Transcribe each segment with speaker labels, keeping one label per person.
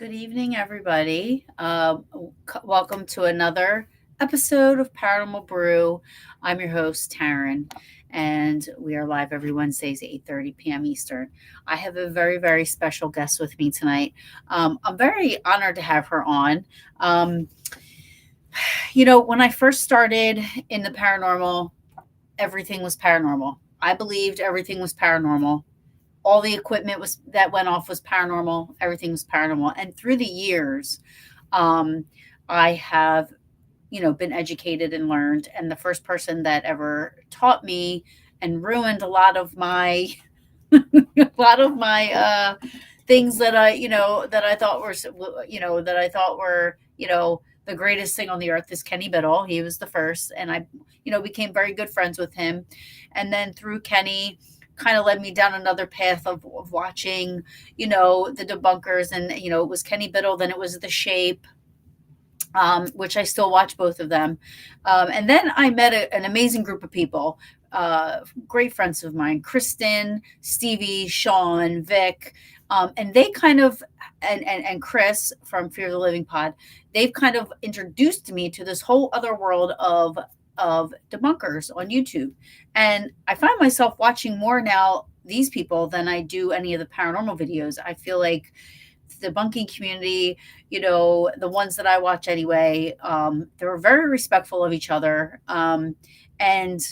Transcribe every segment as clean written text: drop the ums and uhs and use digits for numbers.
Speaker 1: Good evening, everybody. Welcome to another episode of Paranormal Brew. I'm your host, Taryn, and we are live every Wednesdays at 8:30 p.m. Eastern. I have a very, very special guest with me tonight. I'm very honored to have her on. Um, when I first started in the paranormal, everything was paranormal. I believed everything was paranormal. All the equipment was that went off was paranormal. Everything was paranormal. And through the years, um, I have, been educated and learned. And the first person that ever taught me and ruined a lot of my, a lot of my things that that I thought were, that I thought were, the greatest thing on the earth is Kenny Biddle. He was the first, and I, became very good friends with him. And then through Kenny, kind of led me down another path of watching, the debunkers. And, it was Kenny Biddle, then it was The Shape, which I still watch both of them. And then I met an amazing group of people, great friends of mine, Kristen, Stevie, Sean, Vic. And they kind of, and Chris from Fear the Living Pod, they've kind of introduced me to this whole other world of debunkers on YouTube. And I find myself watching more now these people than I do any of the paranormal videos. I feel like the debunking community, the ones that I watch anyway, they're very respectful of each other. And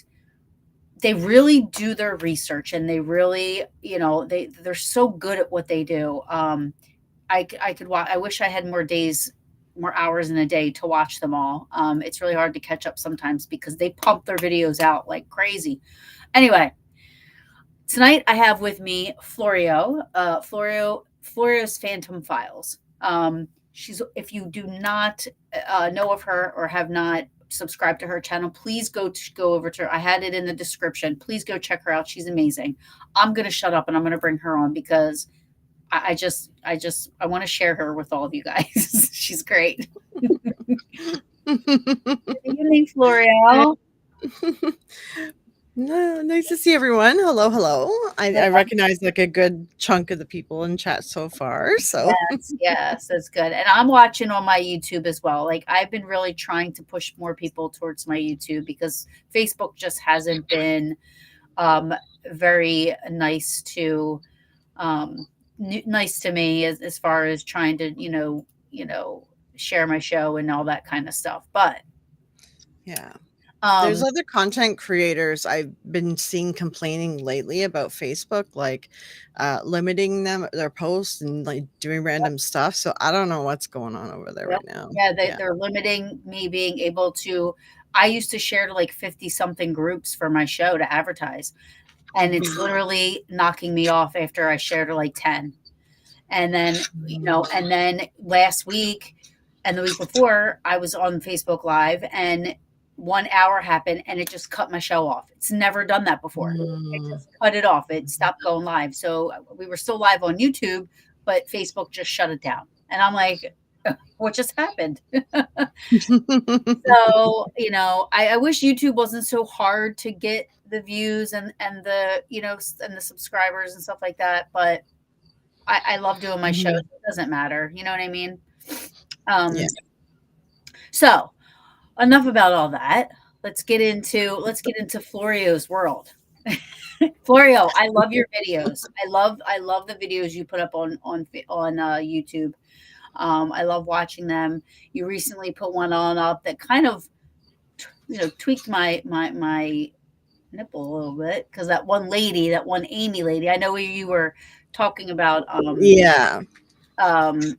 Speaker 1: they really do their research, and they really, they're so good at what they do. I could watch, I wish I had more hours in a day to watch them all. It's really hard to catch up sometimes because they pump their videos out like crazy. Anyway, tonight I have with me Fleureo, Fleureo's Phantom Files. If you do not know of her or have not subscribed to her channel, please go over to her. I had it in the description. Please go check her out. She's amazing. I'm going to shut up and I'm going to bring her on because I want to share her with all of you guys. She's great. Good evening, Fleureo.
Speaker 2: Nice to see everyone. Hello. I recognize like a good chunk of the people in chat so far. So
Speaker 1: yes, that's good. And I'm watching on my YouTube as well. Like I've been really trying to push more people towards my YouTube because Facebook just hasn't been very nice to me as far as trying to share my show and all that kind of stuff. But
Speaker 2: yeah, there's other content creators I've been seeing complaining lately about Facebook, like limiting their posts and like doing random stuff. So I don't know what's going on over there right now.
Speaker 1: They're limiting me being able to. I used to share to like 50 something groups for my show to advertise. And it's literally knocking me off after I shared to like 10. And then, and then last week and the week before, I was on Facebook Live and 1 hour happened and it just cut my show off. It's never done that before. It just cut it off. It stopped going live. So we were still live on YouTube, but Facebook just shut it down. And I'm like, what just happened? So, I wish YouTube wasn't so hard to get the views and the, and the subscribers and stuff like that. But I love doing my shows. It doesn't matter. You know what I mean? So enough about all that. Let's get into Fleurio's world. Fleureo, I love your videos. I love the videos you put up on YouTube. I love watching them. You recently put one on up that kind of, tweaked my nipple a little bit because that one lady, that one Amy lady, I know you were talking about
Speaker 2: Yeah.
Speaker 1: um,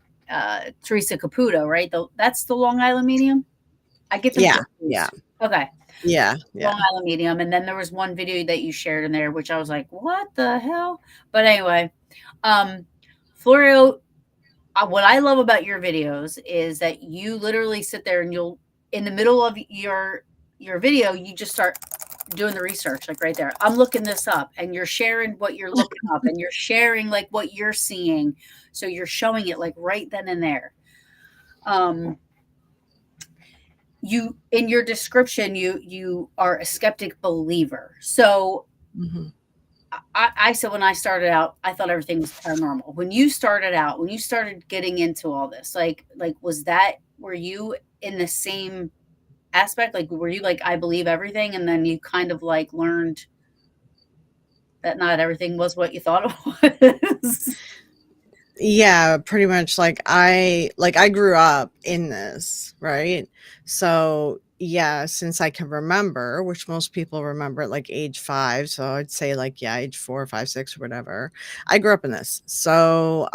Speaker 1: Teresa Caputo, right? That's the Long Island medium. I get them
Speaker 2: Yeah. Yeah.
Speaker 1: confused. Okay,
Speaker 2: Yeah.
Speaker 1: Long
Speaker 2: Yeah.
Speaker 1: Island medium, and then there was one video that you shared in there, which I was like, "What the hell?" But anyway, um, Florio, what I love about your videos is that you literally sit there and you'll, in the middle of your video, you just start doing the research, like right there. I'm looking this up, and you're sharing what you're looking up, and you're sharing like what you're seeing. So you're showing it like right then and there. Um, you, in your description, you are a skeptic believer. So
Speaker 2: Mhm.
Speaker 1: I said when I started out, I thought everything was paranormal. When you started out, when you started getting into all this, like was that, were you in the same aspect? Like were you like, I believe everything, and then you kind of like learned that not everything was what you thought it was?
Speaker 2: Yeah, pretty much like I grew up in this, right? So, yeah, since I can remember, which most people remember at like age 5, so I'd say like yeah, age 4, 5, 6 or whatever. I grew up in this. So,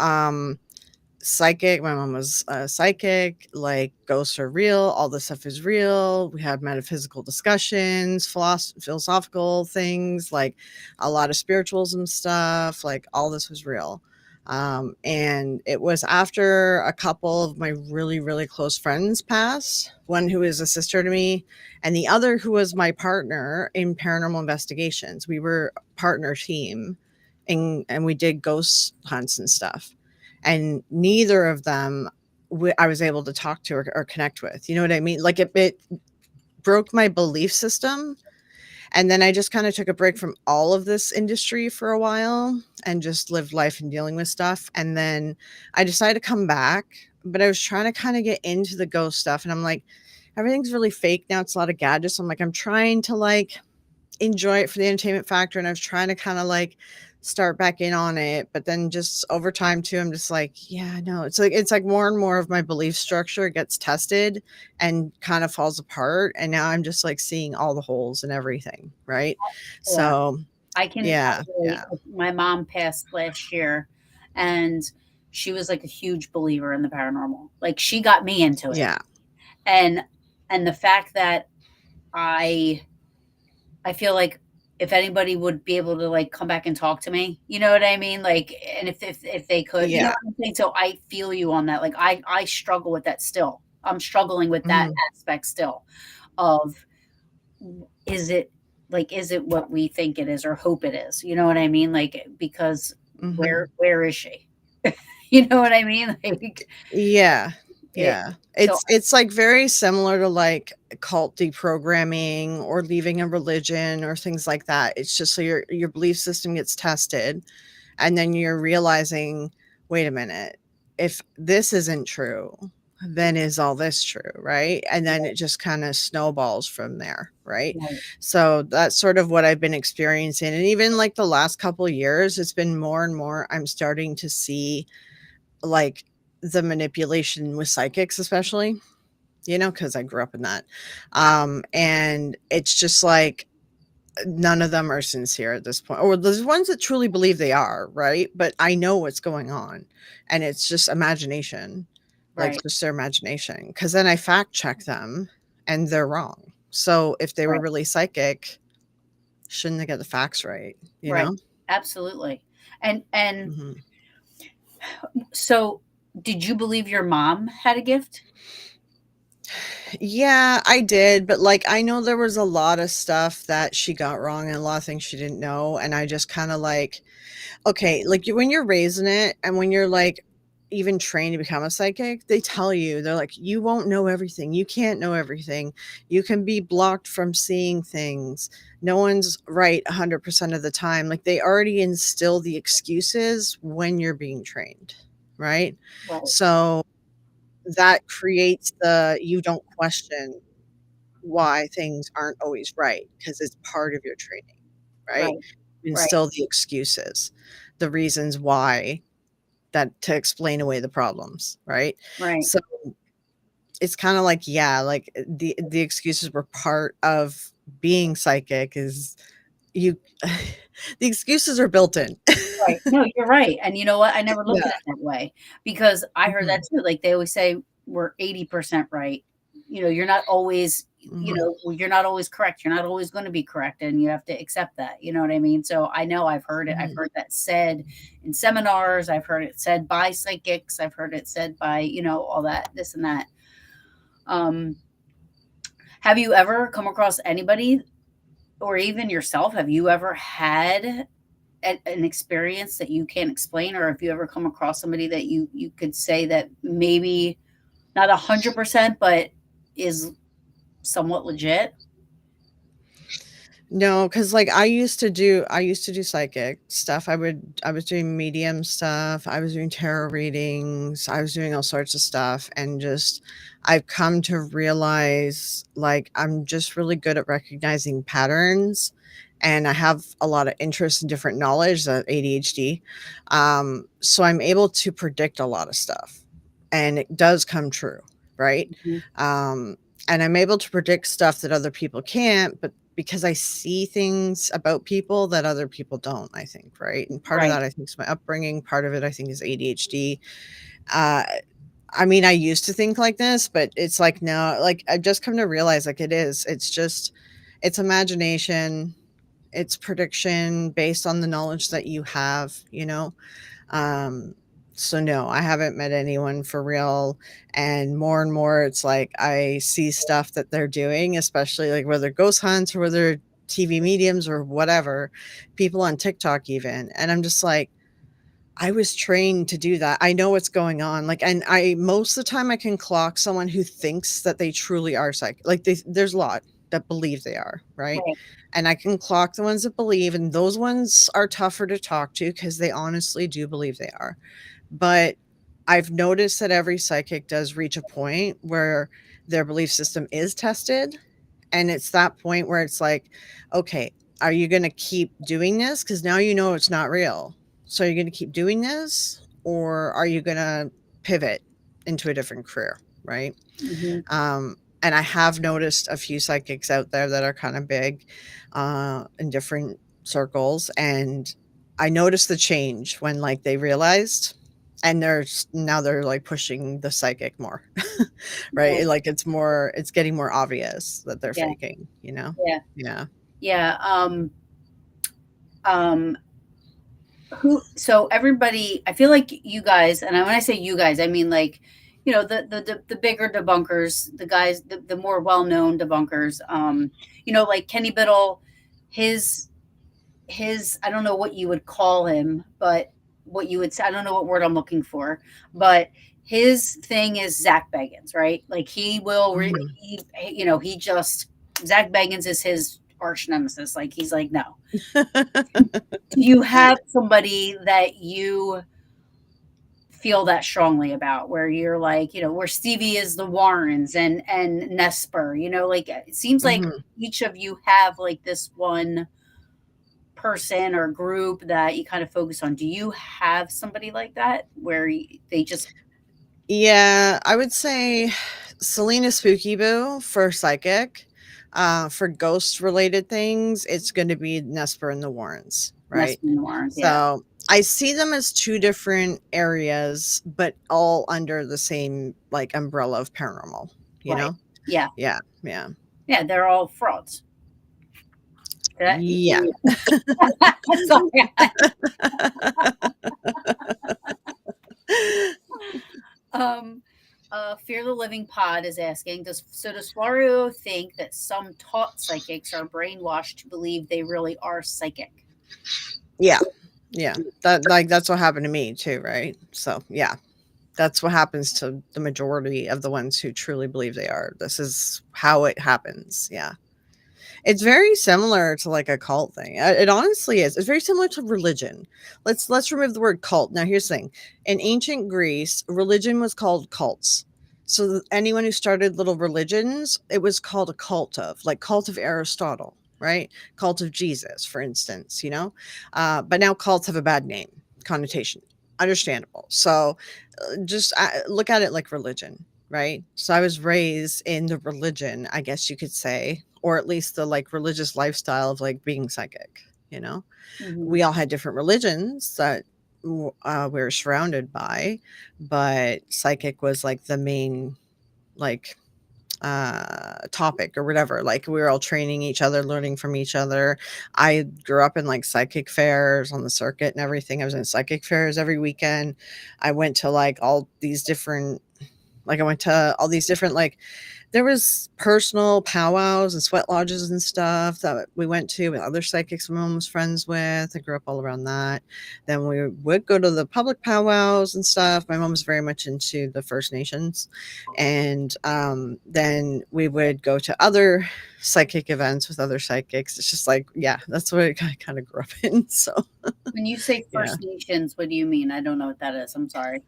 Speaker 2: psychic, my mom was a psychic, like ghosts are real, all this stuff is real. We had metaphysical discussions, philosophical things, like a lot of spiritualism stuff, like all this was real. And it was after a couple of my really, really close friends passed, one who is a sister to me, and the other who was my partner in paranormal investigations. We were a partner team, and we did ghost hunts and stuff, and neither of them I was able to talk to or connect with. You know what I mean? Like it broke my belief system. And then I just kind of took a break from all of this industry for a while and just lived life and dealing with stuff. And then I decided to come back, but I was trying to kind of get into the ghost stuff. And I'm like, everything's really fake now. It's a lot of gadgets. I'm like, I'm trying to like enjoy it for the entertainment factor, and I was trying to kind of like start back in on it, but then just over time too, I'm just like, yeah, no, it's like more and more of my belief structure gets tested and kind of falls apart, and now I'm just like seeing all the holes and everything, right?
Speaker 1: Yeah,
Speaker 2: So
Speaker 1: I
Speaker 2: yeah,
Speaker 1: relate.
Speaker 2: yeah,
Speaker 1: My mom passed last year, and she was like a huge believer in the paranormal. Like she got me into it,
Speaker 2: yeah.
Speaker 1: and the fact that I I feel like if anybody would be able to like come back and talk to me, you know what I mean? Like, and if they could, you know
Speaker 2: Yeah.
Speaker 1: what I'm saying? So I feel you on that. Like I struggle with that still. I'm struggling with that
Speaker 2: Mhm.
Speaker 1: aspect still of, is it, like, is it what we think it is or hope it is? You know what I mean? Like, because
Speaker 2: Mhm.
Speaker 1: where is she? You know what I mean? Like
Speaker 2: Yeah.
Speaker 1: it.
Speaker 2: Yeah.
Speaker 1: So
Speaker 2: It's like very similar to like cult deprogramming or leaving a religion or things like that. It's just so your belief system gets tested, and then you're realizing, wait a minute, if this isn't true, then is all this true, right? And then
Speaker 1: right,
Speaker 2: it just kind of snowballs from there, right?
Speaker 1: right,
Speaker 2: So that's sort of what I've been experiencing, and even like the last couple years, it's been more and more I'm starting to see like the manipulation with psychics, especially, because I grew up in that. And it's just like none of them are sincere at this point. Or there's ones that truly believe they are, right? But I know what's going on. And it's just imagination, like
Speaker 1: right,
Speaker 2: just their imagination. Because then I fact check them and they're wrong. So if they were
Speaker 1: right,
Speaker 2: really psychic, shouldn't they get the facts right? You
Speaker 1: right.
Speaker 2: know?
Speaker 1: Absolutely. And
Speaker 2: Mhm.
Speaker 1: so, did you believe your mom had a gift?
Speaker 2: Yeah, I did, but, like, I know there was a lot of stuff that she got wrong and a lot of things she didn't know, and I just kinda, like okay, like, when you're raised in it and when you're, like, even trained to become a psychic, they tell you, they're like, "You won't know everything, you can't know everything, you can be blocked from seeing things, no one's right 100% of the time." Like, they already instill the excuses when you're being trained, right?
Speaker 1: Right,
Speaker 2: So, that creates the you don't question why things aren't always right because it's part of your training. right?
Speaker 1: right,
Speaker 2: And
Speaker 1: right,
Speaker 2: still the excuses, the reasons why, that to explain away the problems, right?
Speaker 1: right.
Speaker 2: So it's kind of like, yeah, like the excuses were part of being psychic is you the excuses are built in.
Speaker 1: Right. No, you're right, and you know what? I never looked
Speaker 2: Yeah.
Speaker 1: at it that way because I heard that
Speaker 2: Mhm.
Speaker 1: too, like, they always say we're 80% right. You know, you're not always
Speaker 2: Mhm.
Speaker 1: well, you're not always correct, you're not always gonna be correct, and you have to accept that, you know what I mean? So, I know I've heard it, I've
Speaker 2: Mhm.
Speaker 1: heard that said in seminars, I've heard it said by psychics, I've heard it said by, all that, this and that. Um, have you ever come across anybody or even yourself, have you ever had an experience that you can't explain, or if you ever come across somebody that you could say that maybe not 100%, but is somewhat legit?
Speaker 2: No, because like, I used to do psychic stuff. I was doing medium stuff, I was doing tarot readings, I was doing all sorts of stuff, and just I've come to realize, like, I'm just really good at recognizing patterns, and I have a lot of interest in different knowledge, ADHD. So I'm able to predict a lot of stuff, and it does come true, right?
Speaker 1: Mhm.
Speaker 2: Um, and I'm able to predict stuff that other people can't, but because I see things about people that other people don't, I think, right? And part of
Speaker 1: Right.
Speaker 2: that, I think, is my upbringing. Part of it, I think, is ADHD. Uh, I mean, I used to think like this, but it's like, no, like, I've just come to realize, like, it's just, it's imagination, it's prediction based on the knowledge that you have, you know? Um, so no, I haven't met anyone for real. And more, it's like I see stuff that they're doing, especially like whether ghost hunts or whether TV mediums or whatever, people on TikTok even. And I'm just like, I was trained to do that. I know what's going on. Like, and I, most of the time I can clock someone who thinks that they truly are psychic. Like, there's a lot that believe they are, right?
Speaker 1: Right.
Speaker 2: And I can clock the ones that believe, and those ones are tougher to talk to because they honestly do believe they are. But I've noticed that every psychic does reach a point where their belief system is tested. And it's that point where it's like, okay, are you going to keep doing this? Because now you know it's not real. So are you going to keep doing this? Or are you going to pivot into a different career? Right.
Speaker 1: Mhm.
Speaker 2: And I have noticed a few psychics out there that are kind of big in different circles. And I noticed the change when like they realized, and now they're like pushing the psychic more,
Speaker 1: Yeah.
Speaker 2: right? Like it's getting more obvious that they're
Speaker 1: Yeah.
Speaker 2: faking, you know?
Speaker 1: Yeah.
Speaker 2: Yeah.
Speaker 1: Yeah. Um, so everybody, I feel like you guys, and when I say you guys, I mean like, the bigger debunkers, the guys, the more well-known debunkers, like Kenny Biddle, his I don't know what you would call him, but what you would say, I don't know what word I'm looking for, but his thing is Zach Bagans, right? Like he will,
Speaker 2: Mhm.
Speaker 1: he just, Zach Bagans is his arch nemesis. Like he's like, no. Do you have somebody that you feel that strongly about where you're like, where Stevie is the Warrens and Nesper, like it seems like
Speaker 2: Mhm.
Speaker 1: each of you have like this one person or group that you kind of focus on. Do you have somebody like that where they just
Speaker 2: Yeah, I would say Selena Spooky Boo for psychic. For ghost related things, it's going to be Nesper and the Warrens, right?
Speaker 1: Nesper Noirs? Yeah,
Speaker 2: So I see them as two different areas, but all under the same like umbrella of paranormal, you
Speaker 1: right.
Speaker 2: know?
Speaker 1: Yeah,
Speaker 2: Yeah, yeah,
Speaker 1: yeah. They're all frauds. That,
Speaker 2: yeah.
Speaker 1: sorry. Um, Fear the Living Pod is asking, does Fleureo think that some taught psychics are brainwashed to believe they really are psychic?
Speaker 2: Yeah, yeah. That's what happened to me too, right? So yeah, that's what happens to the majority of the ones who truly believe they are. This is how it happens. Yeah. It's very similar to like a cult thing. It honestly is. It's very similar to religion. Let's remove the word cult. Now here's the thing. In ancient Greece, religion was called cults. So anyone who started little religions, it was called a cult of, like cult of Aristotle, right? Cult of Jesus, for instance, but now cults have a bad name connotation. Understandable. So just look at it like religion, right? So I was raised in the religion, I guess you could say, or at least the like religious lifestyle of like being psychic, you know?
Speaker 1: Hmm.
Speaker 2: We all had different religions that we were surrounded by, but psychic was like the main like topic or whatever. Like we were all training each other, learning from each other. I grew up in like psychic fairs on the circuit and everything. I was in psychic fairs every weekend. I went to like all these different like I went to all these different like there was personal powwows and sweat lodges and stuff that we went to with other psychics my mom was friends with. I grew up all around that. Then we would go to the public powwows and stuff. My mom was very much into the First Nations. And then we would go to other psychic events with other psychics. It's just like, yeah, that's what I kind of grew up in. So,
Speaker 1: When you say
Speaker 2: yeah.
Speaker 1: First Nations, what do you mean? I don't know what that is. I'm sorry.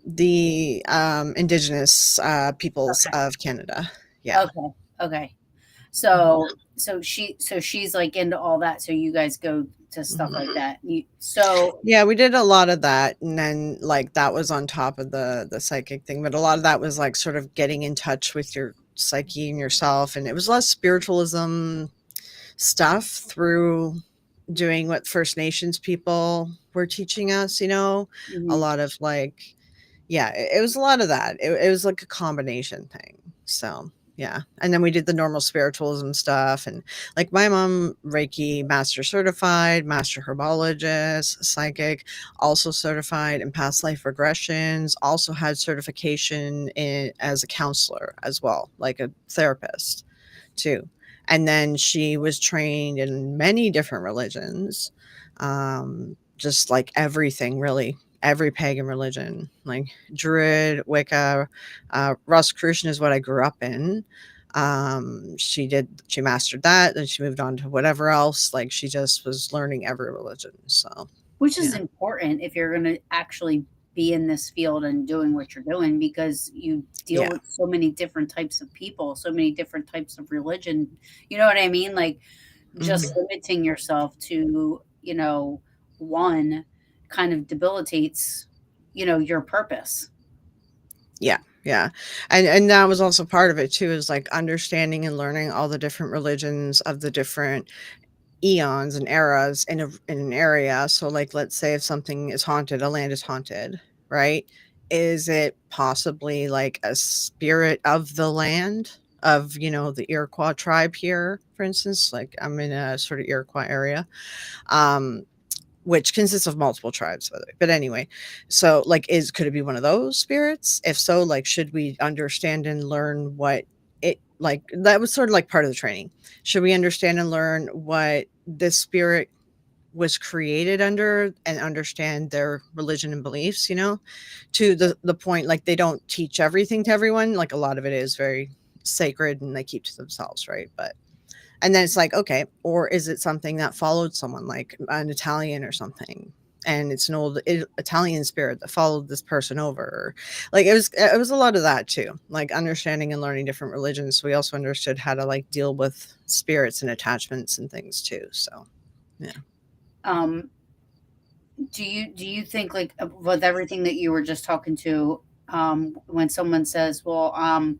Speaker 2: The indigenous peoples of Canada. Yeah.
Speaker 1: Okay. Okay.
Speaker 2: Mhm.
Speaker 1: So she's like into all that. So you guys go to stuff
Speaker 2: Mhm.
Speaker 1: like that. So
Speaker 2: Yeah, we did a lot of that, and then, like, that was on top of the psychic thing, but a lot of that was, like, sort of getting in touch with your psyche and yourself, and it was less spiritualism stuff through doing what First Nations people were teaching us, a
Speaker 1: mhm.
Speaker 2: lot of, like yeah, it was a lot of that. It was like a combination thing. So, yeah. And then we did the normal spiritualism stuff. And like my mom, Reiki master certified, master herbologist, psychic, also certified in past life regressions, also had certification as a counselor as well, like a therapist too. And then she was trained in many different religions, just like everything really, every pagan religion, like Druid, Wicca, Rosicrucian is what I grew up in. She mastered that, then she moved on to whatever else. Like she just was learning every religion. So
Speaker 1: Which is
Speaker 2: yeah,
Speaker 1: important if you're going to actually be in this field and doing what you're doing because you deal
Speaker 2: yeah,
Speaker 1: with so many different types of people, so many different types of religion. You know what I mean? Like just
Speaker 2: hmm,
Speaker 1: limiting yourself to, one kind of debilitates, your purpose.
Speaker 2: yeah, yeah. And that was also part of it too, is like understanding and learning all the different religions of the different eons and eras in an area. So like let's say if something is haunted, a land is haunted, right? Is it possibly like a spirit of the land of, the Iroquois tribe here, for instance? Like I'm in a sort of Iroquois area. Um which consists of multiple tribes, by the way. But anyway, so like could it be one of those spirits? If so, like should we understand and learn what it like that was sort of like part of the training. Should we understand and learn what this spirit was created under and understand their religion and beliefs, to the point like they don't teach everything to everyone. Like a lot of it is very sacred and they keep to themselves, right? But and then it's like, okay, or is it something that followed someone like an Italian or something? And it's an old Italian spirit that followed this person over. Like it was a lot of that too. Like understanding and learning different religions. We also understood how to like deal with spirits and attachments and things too. So yeah.
Speaker 1: Um, do you think like with everything that you were just talking to, when someone says, "Well, I'm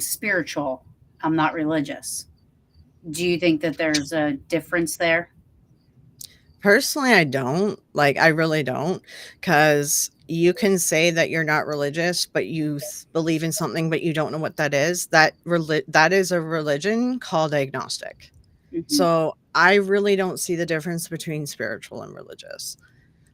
Speaker 1: spiritual, I'm not religious," do you think that there's a difference there?
Speaker 2: Personally, I don't. Like I really don't, cuz you can say that you're not religious, but you believe in something but you don't know what that is. That is a religion called agnostic.
Speaker 1: Hmm.
Speaker 2: So I really don't see the difference between spiritual and religious.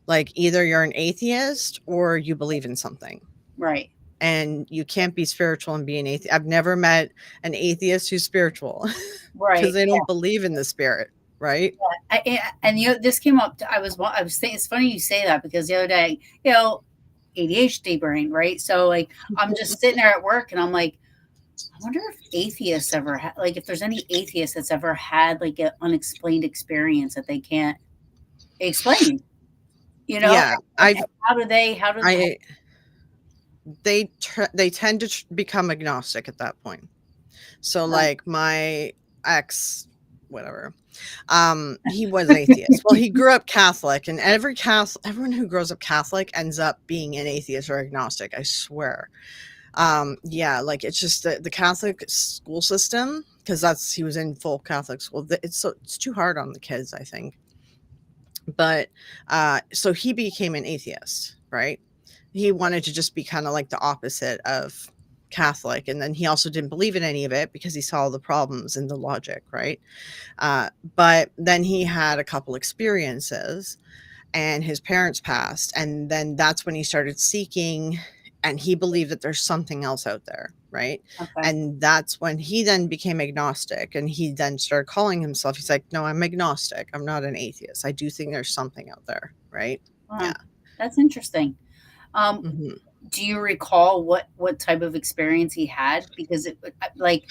Speaker 2: Like either you're an atheist or you believe in something.
Speaker 1: Right.
Speaker 2: And you can't be spiritual and be an atheist. I've never met an atheist who's spiritual because
Speaker 1: Right.
Speaker 2: they don't believe in the spirit, right?
Speaker 1: And this came up. I was thinking it's funny you say that because the other day, ADHD brain, right? So like I'm just sitting there at work and I'm like, I wonder if atheists ever had like if there's any atheist that's ever had like an unexplained experience that they can't explain. You know,
Speaker 2: Yeah,
Speaker 1: and how do
Speaker 2: I they tend to become agnostic at that point. So
Speaker 1: uh,
Speaker 2: like my ex whatever. He was an atheist. Well, he grew up Catholic, and everyone who grows up Catholic ends up being an atheist or agnostic, I swear. Yeah, like it's just the Catholic school system, because he was in full Catholic school. It's too hard on the kids, I think. But so he became an atheist, right? He wanted to just be kind of like the opposite of Catholic, and then he also didn't believe in any of it because he saw the problems in the logic, right? But then he had a couple experiences, and his parents passed, and then that's when he started seeking, and he believed that there's something else out there, right?
Speaker 1: Okay.
Speaker 2: And that's when he then became agnostic, and he then started calling himself, he's like, no, I'm agnostic, I'm not an atheist, I do think there's something out there, right? Yeah.
Speaker 1: Wow, that's interesting. Um,
Speaker 2: Hmm.
Speaker 1: do you recall what type of experience he had? Because like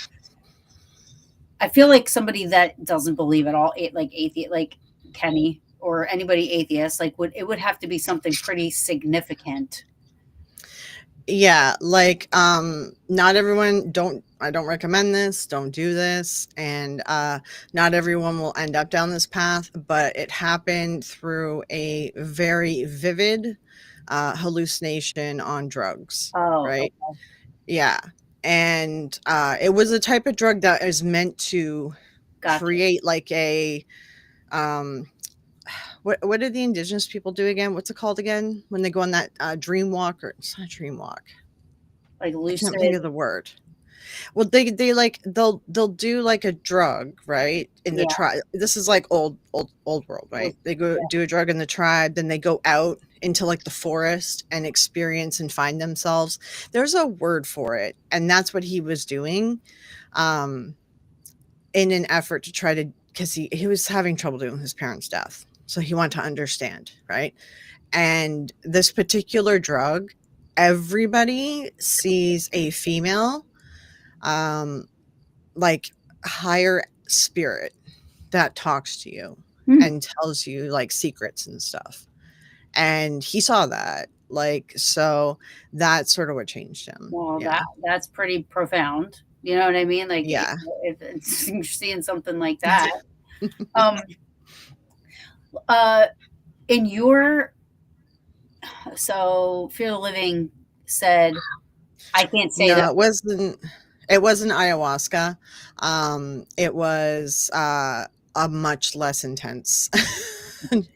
Speaker 1: I feel like somebody that doesn't believe at all, like atheist, like Kenny or anybody atheist, like would have to be something pretty significant.
Speaker 2: Yeah, like not everyone, I don't recommend this, don't do this, and not everyone will end up down this path, but it happened through a very vivid hallucination on drugs,
Speaker 1: Oh,
Speaker 2: right?
Speaker 1: okay,
Speaker 2: Yeah. And it was a type of drug that is meant to
Speaker 1: gotcha.
Speaker 2: create like a um what do the indigenous people do again? What's it called again? When they go on that dream walk, or it's not a dream walk.
Speaker 1: Like
Speaker 2: I can't think
Speaker 1: lucid,
Speaker 2: of the word. Well, they like they'll do like a drug, right? In the
Speaker 1: yeah,
Speaker 2: tribe. This is like old world, right? They go
Speaker 1: yeah.
Speaker 2: do a drug in the tribe, then they go out into like the forest and experience and find themselves. There's a word for it, and that's what he was doing, um, in an effort to try to, because he was having trouble doing his parents' death, so he wanted to understand, right? And this particular drug, everybody sees a female, um, like higher spirit that talks to you
Speaker 1: Hmm.
Speaker 2: and tells you like secrets and stuff. And he saw that. Like, so that's sort of what changed him.
Speaker 1: Well,
Speaker 2: Yeah.
Speaker 1: that's pretty profound. You know what I mean? Like
Speaker 2: Yeah.
Speaker 1: if it's you're seeing something like that. Um, uh, in your so Fear the Living said, I can't say that.
Speaker 2: No, it wasn't ayahuasca. It was a much less intense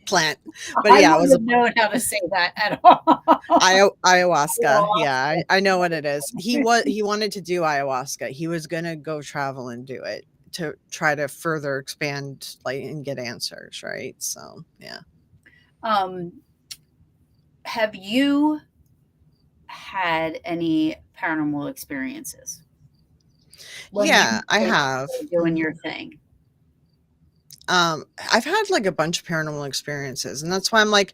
Speaker 2: plant. But
Speaker 1: I
Speaker 2: yeah, it
Speaker 1: wouldn't
Speaker 2: was a
Speaker 1: have known how to say that at all.
Speaker 2: ayahuasca. Yeah, I know what it is. He wanted to do ayahuasca. He was gonna go travel and do it to try to further expand, like, and get answers, right? So yeah.
Speaker 1: um, have you had any paranormal experiences when you
Speaker 2: Yeah, I have.
Speaker 1: were doing your thing?
Speaker 2: I've had like a bunch of paranormal experiences, and that's why I'm like,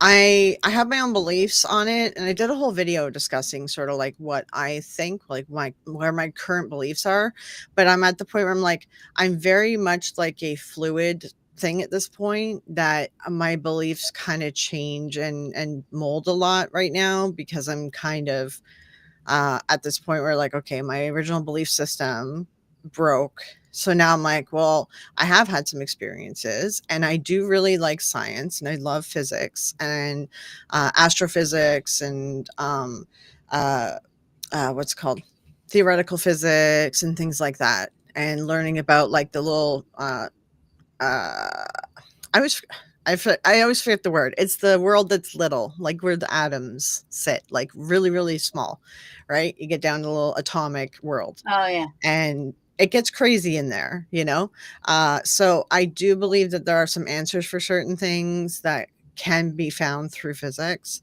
Speaker 2: I have my own beliefs on it, and I did a whole video discussing sort of like what I think, like my where my current beliefs are. But I'm at the point where I'm like, I'm very much like a fluid thing at this point, that my beliefs kind of change and mold a lot right now, because I'm kind of at this point where, like, okay, my original belief system broke. So now I'm like, well, I have had some experiences, and I do really like science, and I love physics and astrophysics, and uh, what's it called, theoretical physics and things like that, and learning about like the little uh, I was I always forget the word. It's the world that's little, like where the atoms sit, like really, really small, right? You get down to the little atomic world,
Speaker 1: Oh yeah,
Speaker 2: and it gets crazy in there, you know? So I do believe that there are some answers for certain things that can be found through physics.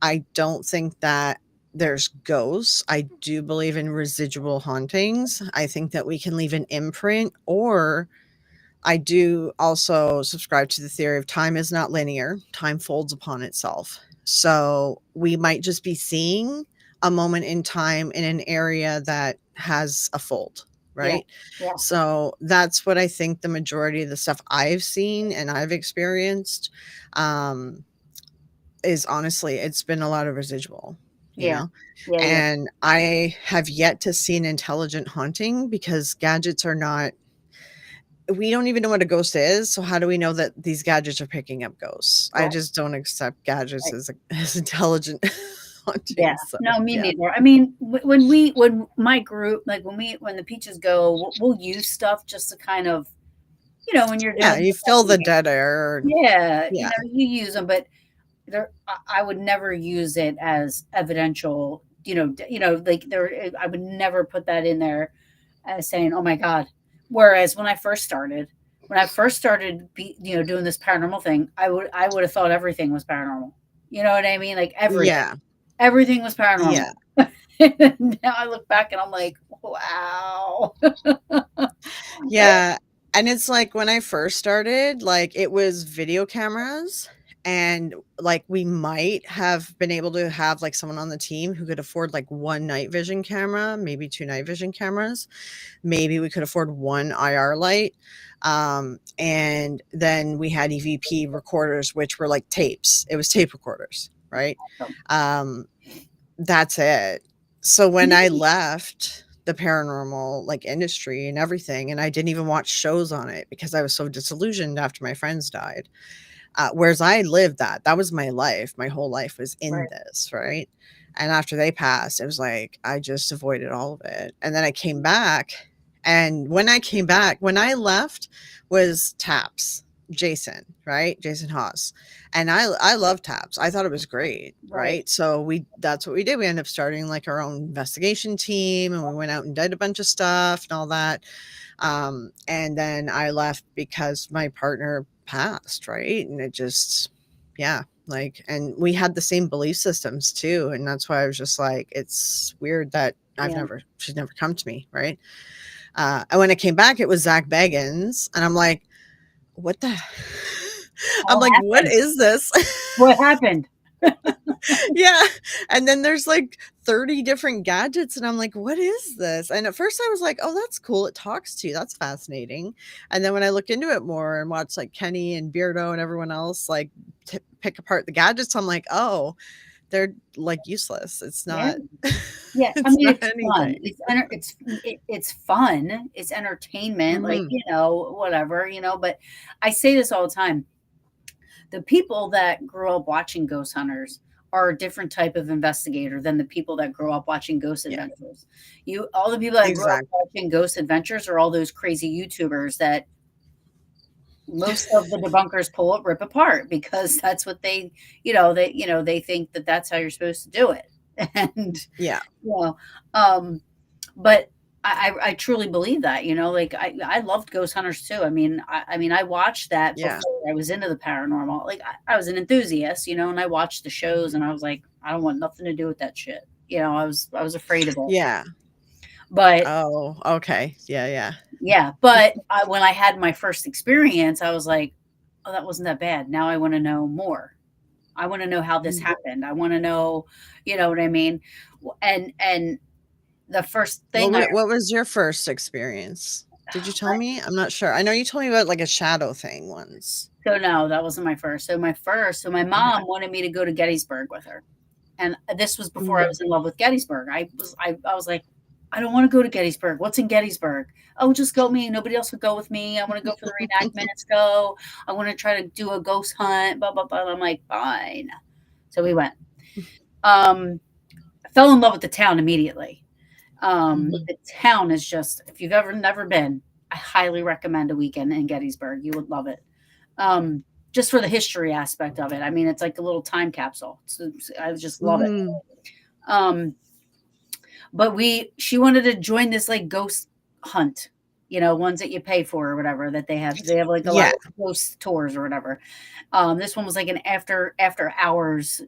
Speaker 2: I don't think that there's ghosts. I do believe in residual hauntings. I think that we can leave an imprint, or I do also subscribe to the theory of time is not linear, time folds upon itself. So we might just be seeing a moment in time in an area that has a fold,
Speaker 1: yeah,
Speaker 2: right?
Speaker 1: yeah,
Speaker 2: So that's what I think the majority of the stuff I've seen and I've experienced, um, is honestly, it's been a lot of residual, you
Speaker 1: yeah,
Speaker 2: know?
Speaker 1: yeah,
Speaker 2: And I have yet to see an intelligent haunting, because gadgets are not, we don't even know what a ghost is, so how do we know that these gadgets are picking up ghosts? I
Speaker 1: Right.
Speaker 2: just don't accept gadgets
Speaker 1: Right.
Speaker 2: as as intelligent
Speaker 1: Yeah.
Speaker 2: hauntings, so,
Speaker 1: No, me
Speaker 2: yeah.
Speaker 1: neither. I mean, when my group, like when the peaches go, we'll use stuff just to kind of, when you're
Speaker 2: Yeah,
Speaker 1: doing
Speaker 2: you fill the dead air,
Speaker 1: yeah,
Speaker 2: yeah.
Speaker 1: you use them, but I would never use it as evidential. Like I would never put that in there as saying, "Oh my god." Whereas when I first started, doing this paranormal thing, I would have thought everything was paranormal. You know what I mean? Like
Speaker 2: Yeah,
Speaker 1: everything was paranormal.
Speaker 2: yeah.
Speaker 1: Now I look back and I'm like, wow.
Speaker 2: Yeah, and it's like when I first started, like, it was video cameras, and, like, we might have been able to have, like, someone on the team who could afford, like, 1 night vision camera, maybe 2 night vision cameras. Maybe we could afford 1 IR light, and then we had EVP recorders, which were like tapes. It was tape recorders, right? Um, that's it. So when I left the paranormal, like, industry and everything, and I didn't even watch shows on it because I was so disillusioned after my friends died, whereas I lived that was my life. My whole life was in
Speaker 1: Right.
Speaker 2: this, right? And after they passed, it was like I just avoided all of it. And then I came back, and when I left was Taps, Jason, right? Jason Haas. And I love Taps. I thought it was great,
Speaker 1: Right.
Speaker 2: right? So that's what we did. We ended up starting like our own investigation team, and we went out and did a bunch of stuff and all that. And then I left because my partner passed, right? And it just, yeah, like, and we had the same belief systems too. And that's why I was just like, it's weird that
Speaker 1: Yeah.
Speaker 2: she's never come to me, right? And when it came back, it was Zach Bagans. And I'm like, what the? I'm
Speaker 1: What
Speaker 2: like, what
Speaker 1: happened?
Speaker 2: is this?
Speaker 1: What happened?
Speaker 2: Yeah. And then there's like 30 different gadgets. And I'm like, what is this? And at first I was like, oh, that's cool. It talks to you. That's fascinating. And then when I looked into it more and watched like Kenny and Beardo and everyone else like pick apart the gadgets, I'm like, oh, they're like useless. It's
Speaker 1: Yeah.
Speaker 2: not,
Speaker 1: Yeah, I
Speaker 2: it's
Speaker 1: mean,
Speaker 2: not
Speaker 1: it's fun.
Speaker 2: anything.
Speaker 1: It's fun. It's entertainment, like,
Speaker 2: Hmm.
Speaker 1: whatever, but I say this all the time. The people that grew up watching ghost hunters are a different type of investigator than the people that grew up watching Ghost
Speaker 2: Yeah,
Speaker 1: Adventures. All the people that grew up
Speaker 2: exactly.
Speaker 1: watching Ghost Adventures are all those crazy YouTubers that most of the debunkers rip apart because that's what they think that that's how you're supposed to do it. And
Speaker 2: Yeah.
Speaker 1: you know, um, but I truly believe that, like I loved Ghost Hunters too. I mean, I watched that
Speaker 2: Yeah.
Speaker 1: before I was into the paranormal. Like I was an enthusiast, and I watched the shows and I was like, I don't want nothing to do with that shit. I was afraid of it.
Speaker 2: Yeah.
Speaker 1: But
Speaker 2: Oh, okay. Yeah. Yeah.
Speaker 1: yeah, but when I had my first experience, I was like, oh, that wasn't that bad. Now I want to know more. I want to know how this
Speaker 2: Mm.
Speaker 1: happened. I want to know, you know what I mean? And the first thing
Speaker 2: What was your first experience? Did you tell me? I'm not sure. I know you told me about like a shadow thing once.
Speaker 1: so no, that wasn't my first. So my
Speaker 2: Okay.
Speaker 1: mom wanted me to go to Gettysburg with her. And this was before I
Speaker 2: Mhm.
Speaker 1: was in love with Gettysburg. I was like, I don't want to go to Gettysburg. What's in Gettysburg? Oh, just go me. Nobody else would go with me. I want to go for the reenactments. Go. I want to try to do a ghost hunt. Blah blah blah. I'm like, fine. So we went. Um, I fell in love with the town immediately.
Speaker 2: Mhm.
Speaker 1: The town is just, if you've ever never been, I highly recommend a weekend in Gettysburg. You would love it. Um, just for the history aspect of it. I mean, it's like a little time capsule. I just love it.
Speaker 2: Mhm.
Speaker 1: Um, but she wanted to join this like ghost hunt, ones that you pay for or whatever that they have. They have like a lot
Speaker 2: Yeah.
Speaker 1: of ghost tours or whatever. This one was like an after hours,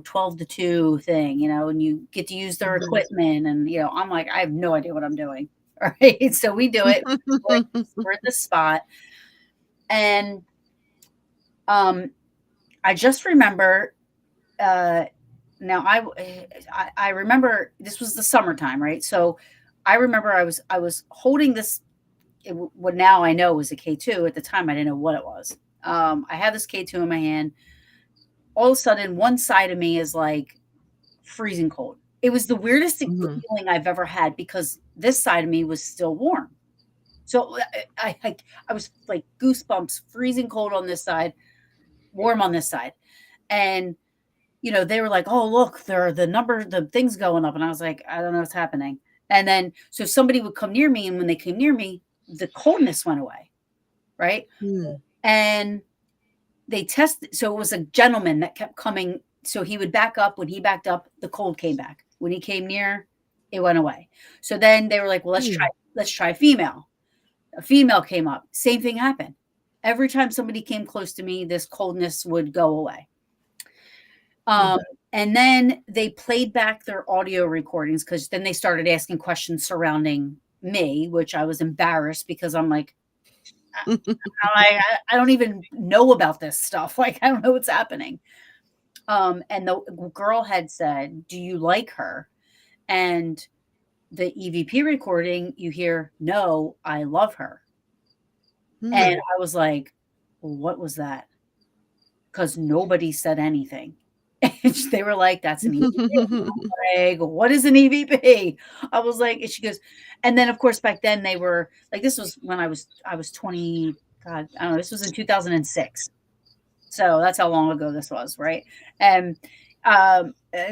Speaker 1: 12 to 2 thing, and you get to use their
Speaker 2: Mhm.
Speaker 1: equipment. And, I'm like, I have no idea what I'm doing. All right. So we do it. We're in the spot. And um, I just remember, uh, now I remember this was the summertime, right? So I remember I was holding this, what now I know was a K2. At the time, I didn't know what it was. I had this K2 in my hand. All of a sudden, one side of me is like freezing cold. It was the weirdest
Speaker 2: Mhm.
Speaker 1: feeling I've ever had because this side of me was still warm. So I was like goosebumps, freezing cold on this side, warm on this side. And they were like, "Oh, look, there are the things going up." And I was like, "I don't know what's happening." And then so somebody would come near me, and when they came near me, the coldness went away, right?
Speaker 2: Hmm.
Speaker 1: And they tested, so it was a gentleman that kept coming. So he would back up. When he backed up, the cold came back. When he came near, it went away. So then they were like, "Well,
Speaker 2: Hmm.
Speaker 1: let's try female." A female came up. Same thing happened. Every time somebody came close to me, this coldness would go away.
Speaker 2: Hmm.
Speaker 1: Um, and then they played back their audio recordings because then they started asking questions surrounding me, which I was embarrassed because I'm like, I don't even know about this stuff. Like, I don't know what's happening. And the girl had said, "Do you like her?" And the EVP recording, you hear, "No, I love her." And
Speaker 2: Hmm.
Speaker 1: I was like, "What was that?" Because nobody said anything. And they were like, "That's an EVP." Like, "What is an EVP?" I was like, and she goes, and then of course back then they were like, this was when I was 20. God, I don't know. This was in 2006. So that's how long ago this was, right? And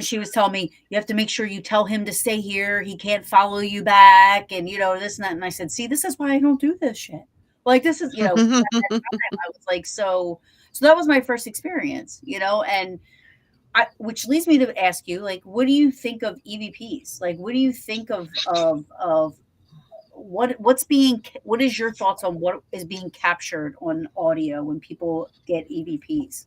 Speaker 1: she was telling me, "You have to make sure you tell him to stay here. He can't follow you back, and this and that." And I said, "See, this is why I don't do this shit. Like, this is, I was like, so that was my first experience, and which leads me to ask you, like, what do you think of EVPs? Like, what do you think of what is your thoughts on what is being captured on audio when people get EVPs?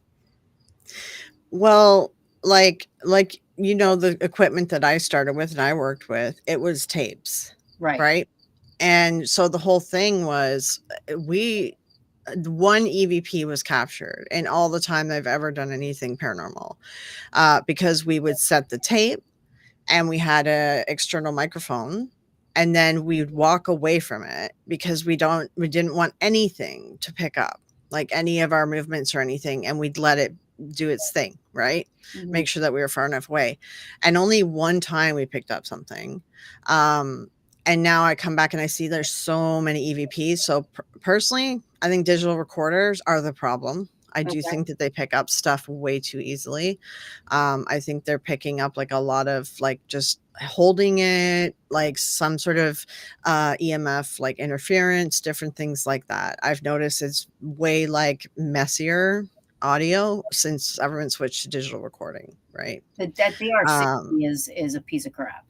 Speaker 2: Well, the equipment that I started with and I worked with, it was tapes,
Speaker 1: Right.
Speaker 2: right? And so the whole thing was we one EVP was captured in all the time I've ever done anything paranormal, because we would set the tape and we had a external microphone, and then we would walk away from it because we didn't want anything to pick up, like any of our movements or anything, and we'd let it do its thing, right?
Speaker 1: Mhm.
Speaker 2: Make sure that we were far enough away. And only one time we picked up something. um and now I come back and I see there's so many EVPs. So personally, I think digital recorders are the problem. I do
Speaker 1: Okay.
Speaker 2: think that they pick up stuff way too easily. I think they're picking up like a lot of like just holding it, like some sort of EMF, like interference, different things like that. I've noticed it's way like messier audio since everyone switched to digital recording, right?
Speaker 1: That
Speaker 2: Um,
Speaker 1: DR60 is a piece of crap.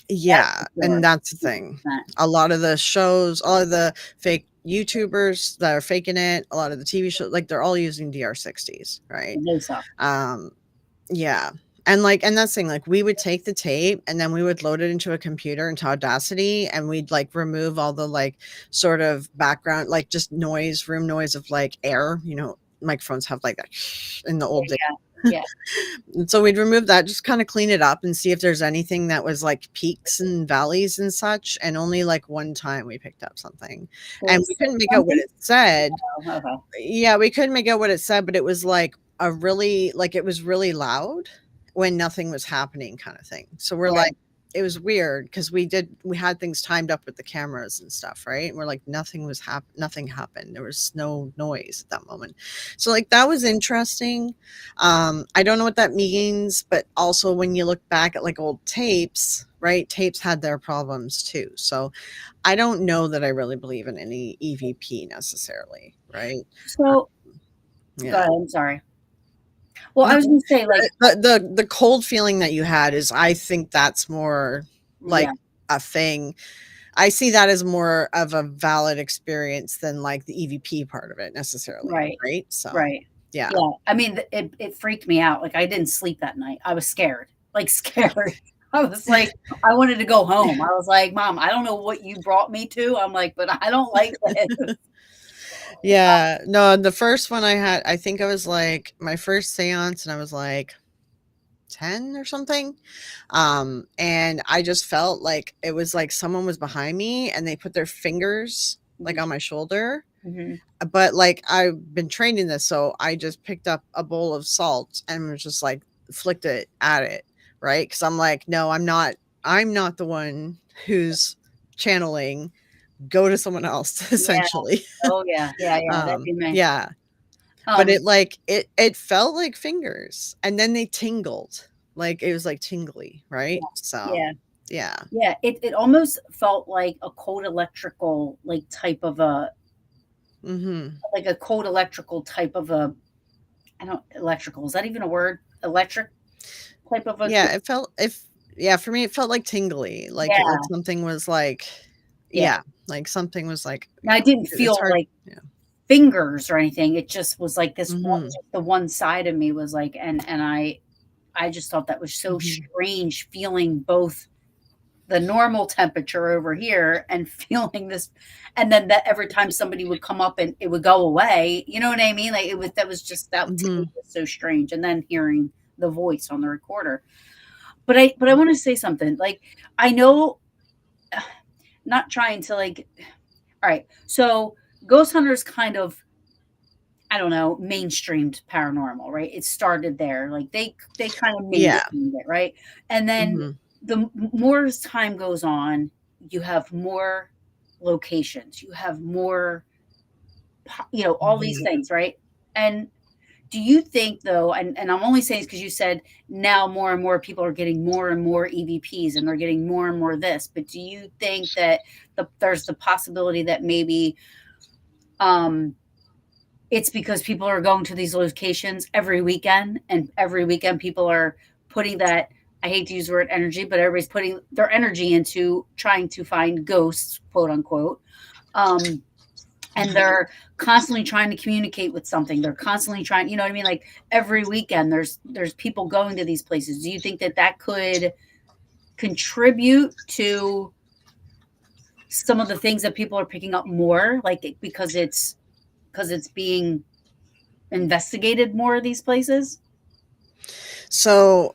Speaker 1: That's
Speaker 2: yeah,
Speaker 1: for
Speaker 2: and
Speaker 1: sure.
Speaker 2: that's the thing.
Speaker 1: 100%.
Speaker 2: A lot of the shows, all of the fake YouTubers that are faking it, a lot of the TV shows, like they're all using DR60s, right?
Speaker 1: They suck.
Speaker 2: Um, Yeah. And that's the thing, like we would take the tape and then we would load it into a computer into Audacity, and we'd like remove all the like sort of background, like just noise, room noise of like air, microphones have like that in the old days.
Speaker 1: Yeah, yeah.
Speaker 2: And so we'd remove that, just kind of clean it up and see if there's anything that was like peaks and valleys and such. And only like one time we picked up something,
Speaker 1: Did
Speaker 2: and
Speaker 1: it
Speaker 2: we
Speaker 1: say
Speaker 2: couldn't make out what
Speaker 1: something?
Speaker 2: it said.
Speaker 1: Oh, okay.
Speaker 2: Yeah, we couldn't make out what it said, but it was like a really like it was really loud when nothing was happening kind of thing. So we're like
Speaker 1: Right.
Speaker 2: it was weird because we had things timed up with the cameras and stuff, right? And we're like nothing happened. There was no noise at that moment. So like that was interesting. I don't know what that means, but also when you look back at like old tapes, right? Tapes had their problems too. So I don't know that I really believe in any EVP necessarily, right?
Speaker 1: So go
Speaker 2: Yeah.
Speaker 1: ahead, I'm sorry. Well,
Speaker 2: No,
Speaker 1: I was gonna say, like,
Speaker 2: the cold feeling that you had is I think that's more
Speaker 1: yeah,
Speaker 2: like a thing. I see that as more of a valid experience than like the EVP part of it necessarily,
Speaker 1: right,
Speaker 2: right? So,
Speaker 1: right.
Speaker 2: yeah.
Speaker 1: Yeah, I mean, it freaked me out. Like, I didn't sleep that night. I was scared, like, scared. I was like, I wanted to go home. I was like, "Mom, I don't know what you brought me to." I'm like, "But I don't like this."
Speaker 2: Yeah. No, the first one I had, I think I was like my first seance and I was like 10 or something. And I just felt like it was like someone was behind me and they put their fingers like
Speaker 1: Mhm,
Speaker 2: on my shoulder.
Speaker 1: mhm.
Speaker 2: But like I've been trained in this, so I just picked up a bowl of salt and was just like flicked it at it, right? Because I'm like, no, I'm not the one who's channeling. go to someone else,
Speaker 1: Yeah.
Speaker 2: essentially.
Speaker 1: Oh, yeah. Yeah, yeah, that'd be me.
Speaker 2: Yeah, but
Speaker 1: Um,
Speaker 2: it felt like fingers, and then they tingled, like, it was, like, tingly, right?
Speaker 1: yes.
Speaker 2: So,
Speaker 1: Yeah.
Speaker 2: yeah.
Speaker 1: Yeah, it almost felt like a cold electrical, like, type of a
Speaker 2: Mhm.
Speaker 1: like a cold electrical type of a I don't electrical, is that even a word? Electric type of a
Speaker 2: Yeah, it felt if yeah, for me, it felt, like, tingly, like
Speaker 1: yeah,
Speaker 2: something was, like
Speaker 1: yeah.
Speaker 2: yeah, like, something was, like,
Speaker 1: Now, I didn't
Speaker 2: it's
Speaker 1: feel
Speaker 2: hard
Speaker 1: like
Speaker 2: yeah.
Speaker 1: fingers or anything, it just was like this one
Speaker 2: Mhm,
Speaker 1: just the one side of me was like and I just thought that was so
Speaker 2: mhm,
Speaker 1: strange feeling both the normal temperature over here and feeling this and then that every time somebody would come up and it would go away, you know what I mean? Like, it was that was just that to me
Speaker 2: mhm.
Speaker 1: was so strange, and then hearing the voice on the recorder. But I wanna say something, like, I know not trying to, like alright, so Ghost Hunters kind of I don't know, mainstreamed paranormal, right? It started there, like, they kind of
Speaker 2: Yeah,
Speaker 1: mainstreamed it, right? And then
Speaker 2: mhm,
Speaker 1: more as time goes on, you have more locations, you have more all these
Speaker 2: mhm.
Speaker 1: things, right? And do you think though, and I'm only saying this because you said now more and more people are getting more and more EVPs and they're getting more and more this, but do you think that there's the possibility that maybe um it's because people are going to these locations every weekend, and every weekend people are putting that I hate to use the word energy, but everybody's putting their energy into trying to find ghosts, quote unquote. Um, and they're constantly trying to communicate with something. They're constantly trying, you know what I mean? Like every weekend there's people going to these places. Do you think that that could contribute to some of the things that people are picking up more like because it's being investigated more of these places?
Speaker 2: So,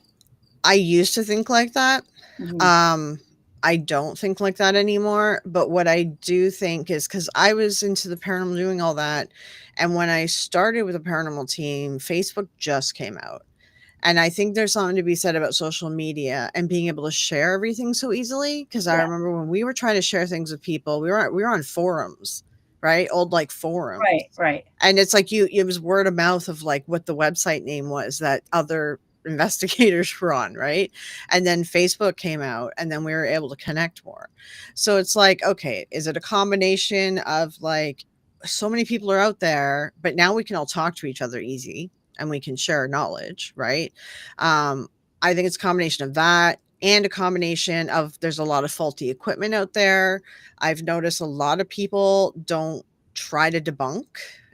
Speaker 2: I used to think like that.
Speaker 1: Mhm.
Speaker 2: Um, I don't think like that anymore, but what I do think is because I was into the paranormal doing all that, and when I started with the paranormal team, Facebook just came out. And I think there's something to be said about social media and being able to share everything so easily. Because I
Speaker 1: Yeah.
Speaker 2: remember when we were trying to share things with people, we were on forums, right? Old, like, forums.
Speaker 1: Right, right.
Speaker 2: And it's like it was word of mouth of, like, what the website name was that other investigators were on, right? And then Facebook came out, and then we were able to connect more. So it's like, okay, is it a combination of, like, so many people are out there, but now we can all talk to each other easy and we can share knowledge, right? Um, I think it's a combination of that and a combination of there's a lot of faulty equipment out there. I've noticed a lot of people don't try to debunk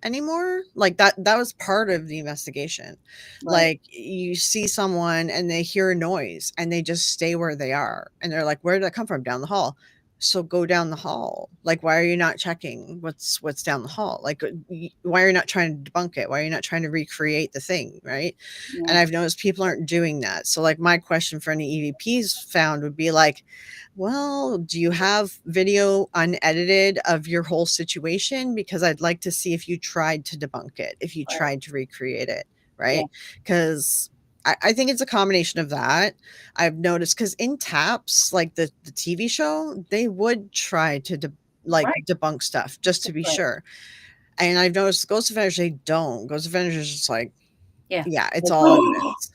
Speaker 2: anymore. Like that was part of the investigation.
Speaker 1: Right.
Speaker 2: Like you see someone and they hear a noise and they just stay where they are and they're like, where did that come from? Down the hall. So go down the hall. Like, why are you not checking what's down the hall? Like, why are you not trying to debunk it? Why are you not trying to recreate the thing, right?
Speaker 1: Yeah.
Speaker 2: And I've noticed people aren't doing that. So, like, my question for any EVPs found would be like, well, do you have video unedited of your whole situation? Because I'd like to see if you tried to debunk it, if you
Speaker 1: Right.
Speaker 2: tried to recreate it,
Speaker 1: Yeah.
Speaker 2: right? Because I think it's a combination of that. I've noticed because in Taps, like the TV show, they would try to like
Speaker 1: Right.
Speaker 2: debunk stuff just to be
Speaker 1: Right.
Speaker 2: sure. And I've noticed Ghost Avengers, they don't. Ghost Avengers is just like,
Speaker 1: Yeah.
Speaker 2: yeah, it's
Speaker 1: Like,
Speaker 2: all evidence.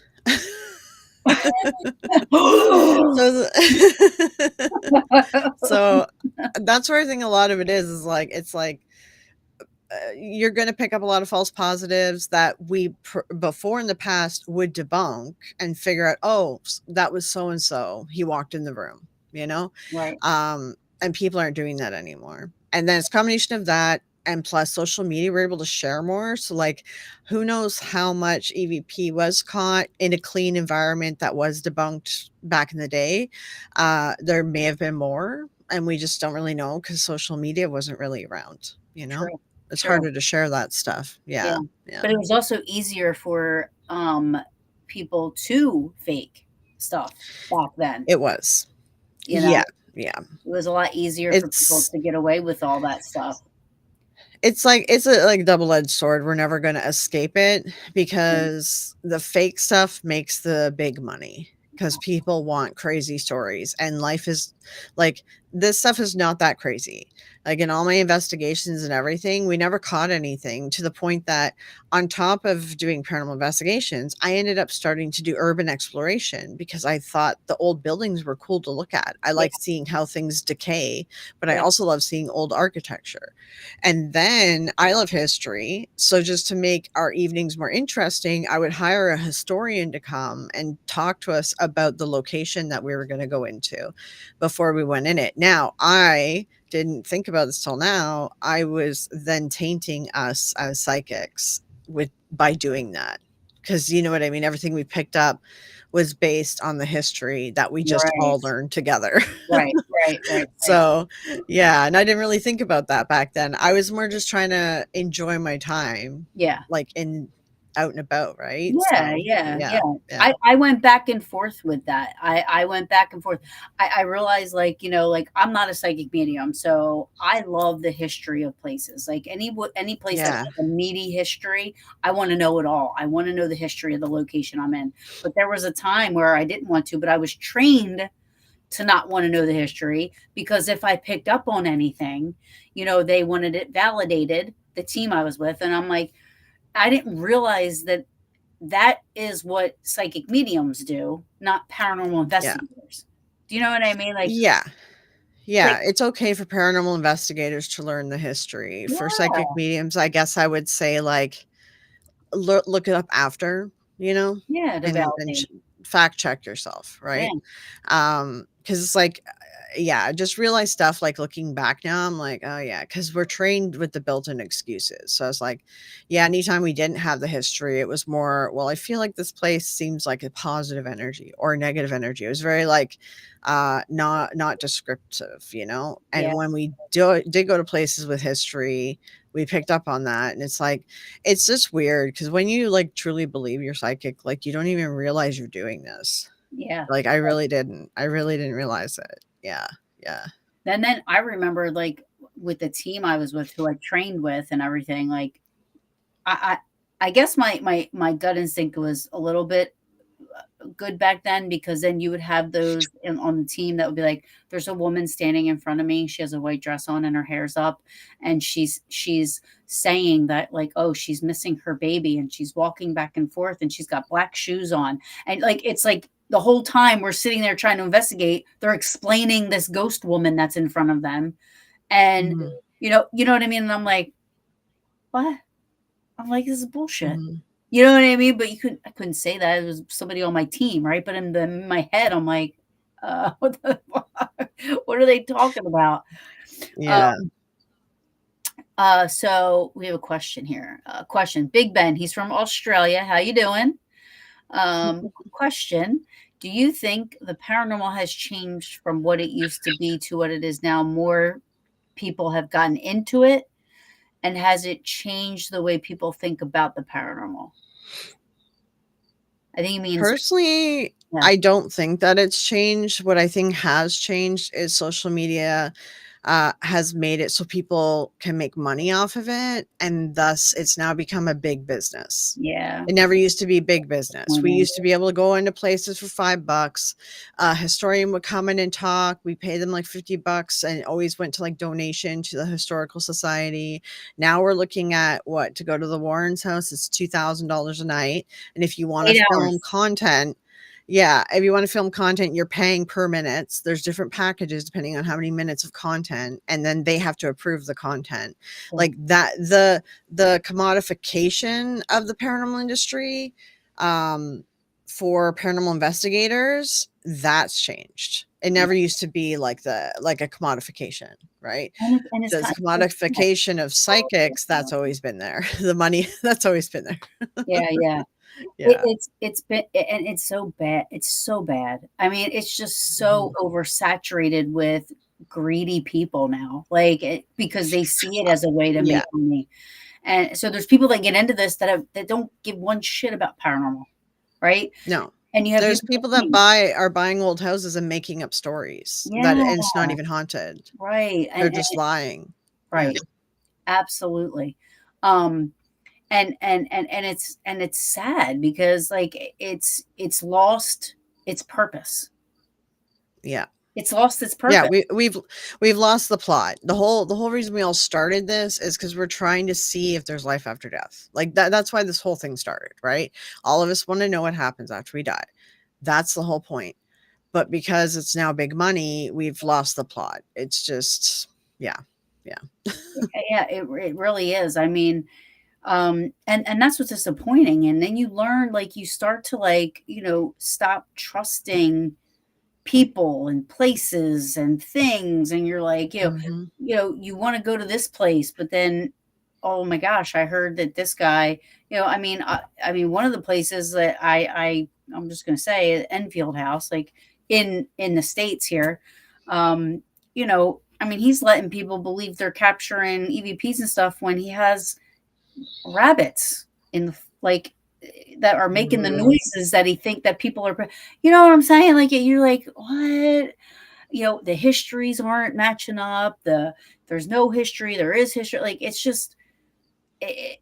Speaker 2: So so that's where I think a lot of it is like it's like you're going to pick up a lot of false positives that before in the past would debunk and figure out, oh, that was so and so. He walked in the room, you know,
Speaker 1: Right.
Speaker 2: and people aren't doing that anymore. And then it's a combination of that and plus social media. We're able to share more. So, like, who knows how much EVP was caught in a clean environment that was debunked back in the day? There may have been more, and we just don't really know because social media wasn't really around, you know?
Speaker 1: True.
Speaker 2: It's
Speaker 1: True.
Speaker 2: harder to share that stuff.
Speaker 1: Yeah.
Speaker 2: Yeah, yeah.
Speaker 1: But it was also easier for people to fake stuff back then,
Speaker 2: It was.
Speaker 1: you
Speaker 2: Yeah,
Speaker 1: know?
Speaker 2: yeah.
Speaker 1: It was a lot easier for people
Speaker 2: It's
Speaker 1: to get away with all that stuff.
Speaker 2: it's a, like, double-edged sword. We're never gonna escape it
Speaker 1: Yeah.
Speaker 2: because the fake stuff makes the big money because people want crazy stories, and life is like, this stuff is not that crazy. Like in all my investigations and everything, we never caught anything, to the point that on top of doing paranormal investigations, I ended up starting to do urban exploration because I thought the old buildings were cool to look at. I
Speaker 1: Yeah,
Speaker 2: like seeing how things decay, but I
Speaker 1: yeah,
Speaker 2: also love seeing old architecture. And then I love history. So just to make our evenings more interesting, I would hire a historian to come and talk to us about the location that we were going to go into before we went in it. Now, I didn't think about this till now. I was then tainting us as psychics with by doing that. Because you know what I mean? Everything we picked up was based on the history that we just all
Speaker 1: right,
Speaker 2: learned together.
Speaker 1: right, right, right, right.
Speaker 2: So, yeah, and I didn't really think about that back then. I was more just trying to enjoy my time,
Speaker 1: Yeah.
Speaker 2: like in out and about, right?
Speaker 1: Yeah,
Speaker 2: So,
Speaker 1: yeah,
Speaker 2: yeah,
Speaker 1: yeah.
Speaker 2: yeah,
Speaker 1: I went back and forth with that. I went back and forth. I realized, like, like, I'm not a psychic medium, so I love the history of places. Like, any place that
Speaker 2: yeah,
Speaker 1: has a meaty history, I wanna know it all. I wanna know the history of the location I'm in. But there was a time where I didn't want to, but I was trained to not wanna know the history, because if I picked up on anything, they wanted it validated, the team I was with, and I'm like, I didn't realize that that is what psychic mediums do, not paranormal
Speaker 2: yeah,
Speaker 1: investigators. Do you know what I mean?
Speaker 2: yeah.
Speaker 1: Like,
Speaker 2: Yeah, it's okay for paranormal investigators to learn the history. For
Speaker 1: yeah,
Speaker 2: psychic mediums, I guess I would say, like, look it up after, you know,
Speaker 1: yeah, to
Speaker 2: and
Speaker 1: validate.
Speaker 2: fact check yourself,
Speaker 1: Yeah,
Speaker 2: right? Because it's like, yeah, I just realized stuff like looking back now. I'm like, oh yeah, because we're trained with the built-in excuses. So I was like, yeah, anytime we didn't have the history, it was more, well, I feel like this place seems like a positive energy or a negative energy. It was very like not descriptive, you know.
Speaker 1: yeah,
Speaker 2: And when we did go to places with history, we picked up on that, and it's like, it's just weird because when you like truly believe you're psychic, like you don't even realize you're doing this.
Speaker 1: yeah.
Speaker 2: Like I really didn't. I really didn't realize it. Yeah. Yeah.
Speaker 1: Then I remember, like, with the team I was with, who I trained with and everything. Like, I I guess my gut instinct was a little bit good back then, because then you would have those on the team that would be like, there's a woman standing in front of me, she has a white dress on and her hair's up, and she's saying that, like, oh, she's missing her baby, and she's walking back and forth, and she's got black shoes on, and, like, it's like the whole time we're sitting there trying to investigate, they're explaining this ghost woman that's in front of them. And
Speaker 2: Mhm.
Speaker 1: you know what I mean? And I'm like, what? I'm like, this is bullshit.
Speaker 2: Mhm.
Speaker 1: You know what I mean? But I couldn't say that. It was somebody on my team, right? But in my head, I'm like, what the fuck? What are they talking about? Uh,
Speaker 2: Yeah.
Speaker 1: so we have a question here. Question. Big Ben, he's from Australia. How you doing? Question. Do you think the paranormal has changed from what it used to be to what it is now? More people have gotten into it, and has it changed the way people think about the paranormal? I think he means,
Speaker 2: Personally,
Speaker 1: yeah,
Speaker 2: I don't think that it's changed. What I think has changed is social media has made it so people can make money off of it, and thus it's now become a big business.
Speaker 1: yeah.
Speaker 2: It never used to be big business. We
Speaker 1: Disappointing.
Speaker 2: used to be able to go into places for $5. A historian would come in and talk. We pay them like $50 and it always went to like donation to the historical society. Now we're looking at what to go to the Warrens house. It's $2,000 a night. And if you want to
Speaker 1: 8
Speaker 2: film
Speaker 1: hours.
Speaker 2: content, yeah, if you want to film content, you're paying per minutes. There's different packages depending on how many minutes of content, and then they have to approve the content.
Speaker 1: Cool.
Speaker 2: Like that, the commodification of the paranormal industry, um, for paranormal investigators, that's changed. It
Speaker 1: Yeah.
Speaker 2: never used to be like a commodification, right?
Speaker 1: And it's
Speaker 2: The
Speaker 1: kind of sad.
Speaker 2: commodification of psychics, that's always been there. The money, that's always been there.
Speaker 1: Yeah, yeah.
Speaker 2: Yeah.
Speaker 1: It's been, and it's so bad. It's so bad. I mean, it's just so
Speaker 2: Mhm.
Speaker 1: oversaturated with greedy people now, like, because they see it as a way to
Speaker 2: Yeah.
Speaker 1: make money. And so there's people that get into this that don't give one shit about paranormal, right?
Speaker 2: No.
Speaker 1: And you have
Speaker 2: There's
Speaker 1: people
Speaker 2: people
Speaker 1: like
Speaker 2: that
Speaker 1: me.
Speaker 2: are buying old houses and making up stories that
Speaker 1: Yeah,
Speaker 2: and it's not even haunted.
Speaker 1: right.
Speaker 2: They're
Speaker 1: And
Speaker 2: just lying. Yeah.
Speaker 1: right. Absolutely. Um, and it's sad, because, like, it's lost its purpose.
Speaker 2: Yeah.
Speaker 1: It's lost its
Speaker 2: Yeah,
Speaker 1: purpose.
Speaker 2: we've lost the plot. The whole reason we all started this is because we're trying to see if there's life after death. Like that's why this whole thing started, right? All of us want to know what happens after we die. That's the whole point. But because it's now big money, we've lost the plot. It's just yeah. Yeah.
Speaker 1: Yeah, it really is. I mean, and that's what's disappointing. And then you learn, like, you start to, like, stop trusting people and places and things, and you're like,
Speaker 2: Mhm.
Speaker 1: you want to go to this place, but then, oh my gosh, I heard that this guy, I mean, one of the places that I'm just going to say, Enfield House, like, in the States here, um, I mean, he's letting people believe they're capturing EVPs and stuff when he has rabbits in the like that are making the
Speaker 2: Mm.
Speaker 1: noises that he think that people are, you know what I'm saying? Like, you're like, what? The histories aren't matching up. There's no history. There is history. Like, it's just, it,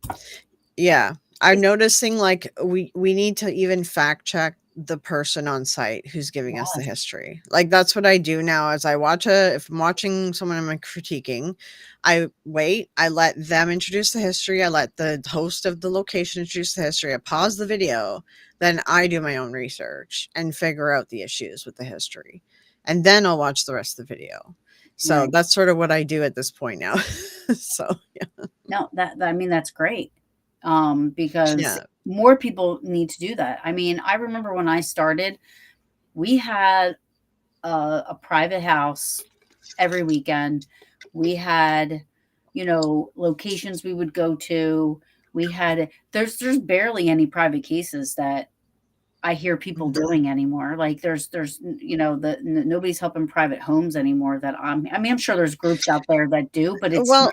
Speaker 2: Yeah. I'm
Speaker 1: it's
Speaker 2: noticing like we need to even fact check the person on site who's giving us the
Speaker 1: yes,
Speaker 2: history. Like that's what I do now as I watch if I'm watching someone I'm critiquing, I wait, I let them introduce the history, I let the host of the location introduce the history, I pause the video, then I do my own research and figure out the issues with the history. And then I'll watch the rest of the video. So
Speaker 1: right.
Speaker 2: that's sort of what I do at this point now. So
Speaker 1: No, I mean, that's great. Because
Speaker 2: yeah.
Speaker 1: more people need to do that. I mean, I remember when I started, we had a private house every weekend. We had, locations we would go to. We had there's barely any private cases that I hear people
Speaker 2: Mhm.
Speaker 1: doing anymore. Like, there's nobody's helping private homes anymore that I mean, I'm sure there's groups out there that do, but it's
Speaker 2: Well,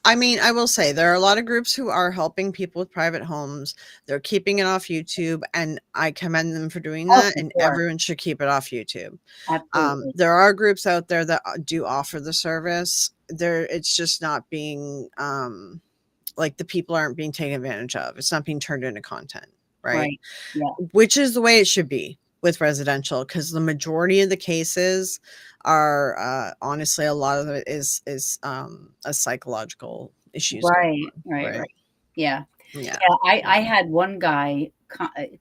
Speaker 2: I mean, I will say there are a lot of groups who are helping people with private homes. They're keeping it off YouTube, and I commend them for doing
Speaker 1: oh,
Speaker 2: that.
Speaker 1: for
Speaker 2: And
Speaker 1: sure.
Speaker 2: everyone should keep it off YouTube.
Speaker 1: Absolutely.
Speaker 2: There are groups out there that do offer the service. It's just not being like the people aren't being taken advantage of. It's not being turned into content, right?
Speaker 1: Right. Yeah.
Speaker 2: Which is the way it should be with residential, because the majority of the cases are honestly a lot of it is a psychological issues going
Speaker 1: Right.
Speaker 2: on,
Speaker 1: Right.
Speaker 2: right?
Speaker 1: Right. Yeah.
Speaker 2: Yeah.
Speaker 1: Yeah. I
Speaker 2: Yeah.
Speaker 1: had one guy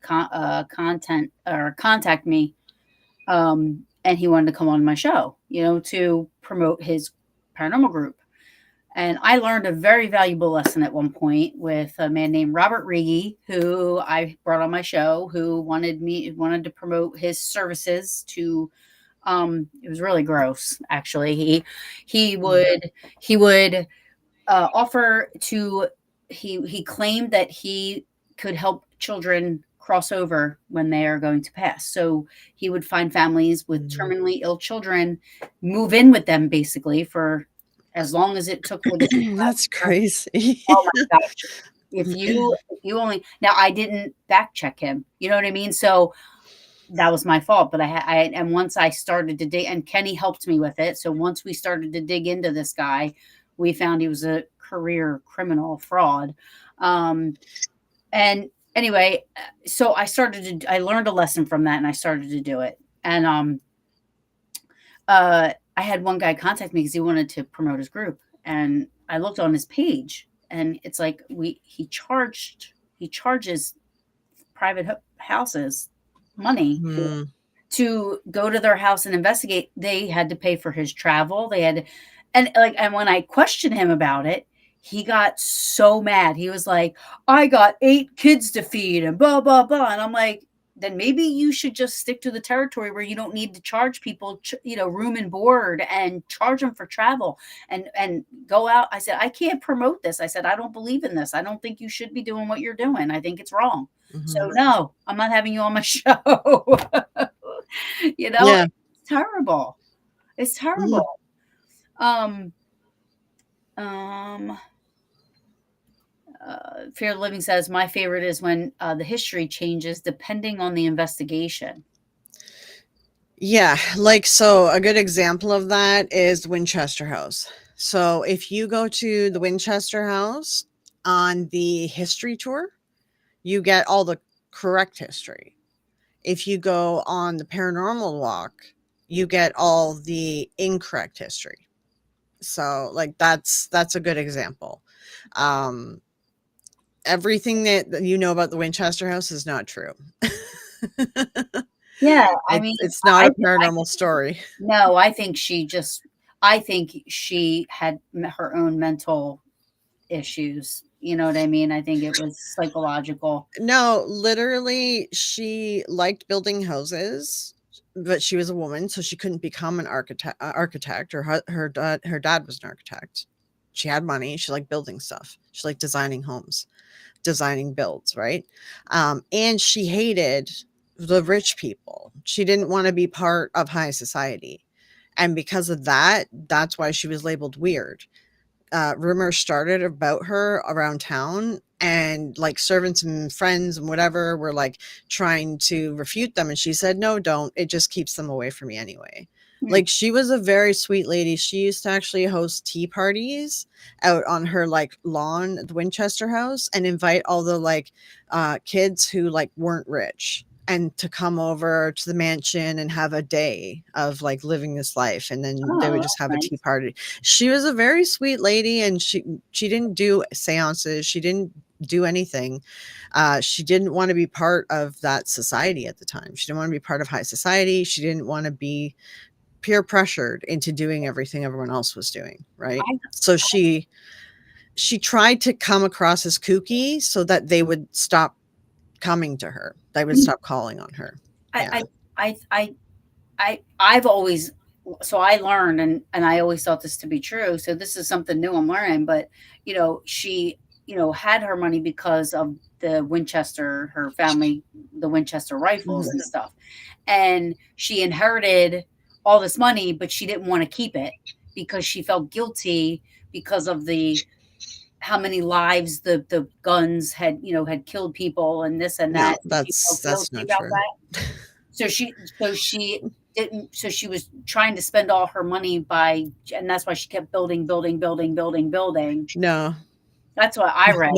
Speaker 1: content or contact me, and he wanted to come on my show, to promote his paranormal group. And I learned a very valuable lesson at one point with a man named Robert Reedy, who I brought on my show, who wanted to promote his services to. It was really gross, actually. He
Speaker 2: Mm.
Speaker 1: would offer to. He claimed that he could help children cross over when they are going to pass. So he would find families with
Speaker 2: Mhm.
Speaker 1: terminally ill children, move in with them basically for as long as it took for the.
Speaker 2: That's crazy.
Speaker 1: Oh my gosh. If you only now, I didn't back check him. You know what I mean? So that was my fault. But and once I started to dig, and Kenny helped me with it. So once we started to dig into this guy, we found he was a career criminal fraud. Um, and anyway, so I learned a lesson from that, and I started to do it. And I had one guy contact me because he wanted to promote his group, and I looked on his page, and it's like he charges private houses money
Speaker 2: Mm.
Speaker 1: to go to their house and investigate. They had to pay for his travel. They had, and when I questioned him about it, he got so mad. He was like, "I got 8 kids to feed and blah blah blah." And I'm like, then maybe you should just stick to the territory where you don't need to charge people, room and board, and charge them for travel, and go out. I said, I can't promote this. I said, I don't believe in this. I don't think you should be doing what you're doing. I think it's wrong. So
Speaker 2: Mhm.
Speaker 1: no, I'm not having you on my show.
Speaker 2: Yeah.
Speaker 1: It's terrible. It's
Speaker 2: Mhm.
Speaker 1: terrible. Um, um, Fear of the Living says, my favorite is when the history changes depending on the investigation.
Speaker 2: Yeah, like so a good example of that is Winchester House. So if you go to the Winchester House on the history tour, you get all the correct history. If you go on the paranormal walk, you get all the incorrect history. So like that's a good example. Um, everything that you know about the Winchester house is not true.
Speaker 1: Yeah, I mean,
Speaker 2: It's not
Speaker 1: I
Speaker 2: a
Speaker 1: I
Speaker 2: paranormal story.
Speaker 1: no, I think she just I think she had her own mental issues. You know what I mean? I think it was psychological.
Speaker 2: No, literally, she liked building houses, but she was a woman, so she couldn't become an architect. Her dad was an architect. She had money. She liked building stuff. She liked designing homes, designing builds, right? And she hated the rich people. She didn't want to be part of high society, and because of that, that's why she was labeled weird. Rumors started about her around town, and like servants and friends and whatever were like trying to refute them, and she said, no, don't, it just keeps them away from me anyway.
Speaker 1: Hmm.
Speaker 2: Like, she was a very sweet lady. She used to actually host tea parties out on her like lawn at the Winchester house and invite all the like kids who like weren't rich and to come over to the mansion and have a day of like living this life, and then they
Speaker 1: Oh,
Speaker 2: would just
Speaker 1: that's
Speaker 2: have a tea
Speaker 1: nice.
Speaker 2: party. She was a very sweet lady, and she didn't do seances. She didn't do anything. She didn't want to be part of that society at the time. She didn't want to be part of high society. She didn't want to be peer pressured into doing everything everyone else was doing. Right.
Speaker 1: I
Speaker 2: So she tried to come across as kooky so that they would stop coming to her. They would stop calling on her.
Speaker 1: I
Speaker 2: Yeah.
Speaker 1: I I I I've always so I learned and I always thought this to be true. So this is something new I'm learning, but she, had her money because of the Winchester, her family, the Winchester rifles
Speaker 2: Mhm.
Speaker 1: and stuff. And she inherited all this money, but she didn't want to keep it because she felt guilty because of the how many lives the guns had killed people and this and
Speaker 2: No,
Speaker 1: that. She felt
Speaker 2: that's
Speaker 1: guilty
Speaker 2: not
Speaker 1: about
Speaker 2: true.
Speaker 1: that. So she didn't so she was trying to spend all her money by and that's why she kept building, building, building, building, building.
Speaker 2: No,
Speaker 1: That's what I read.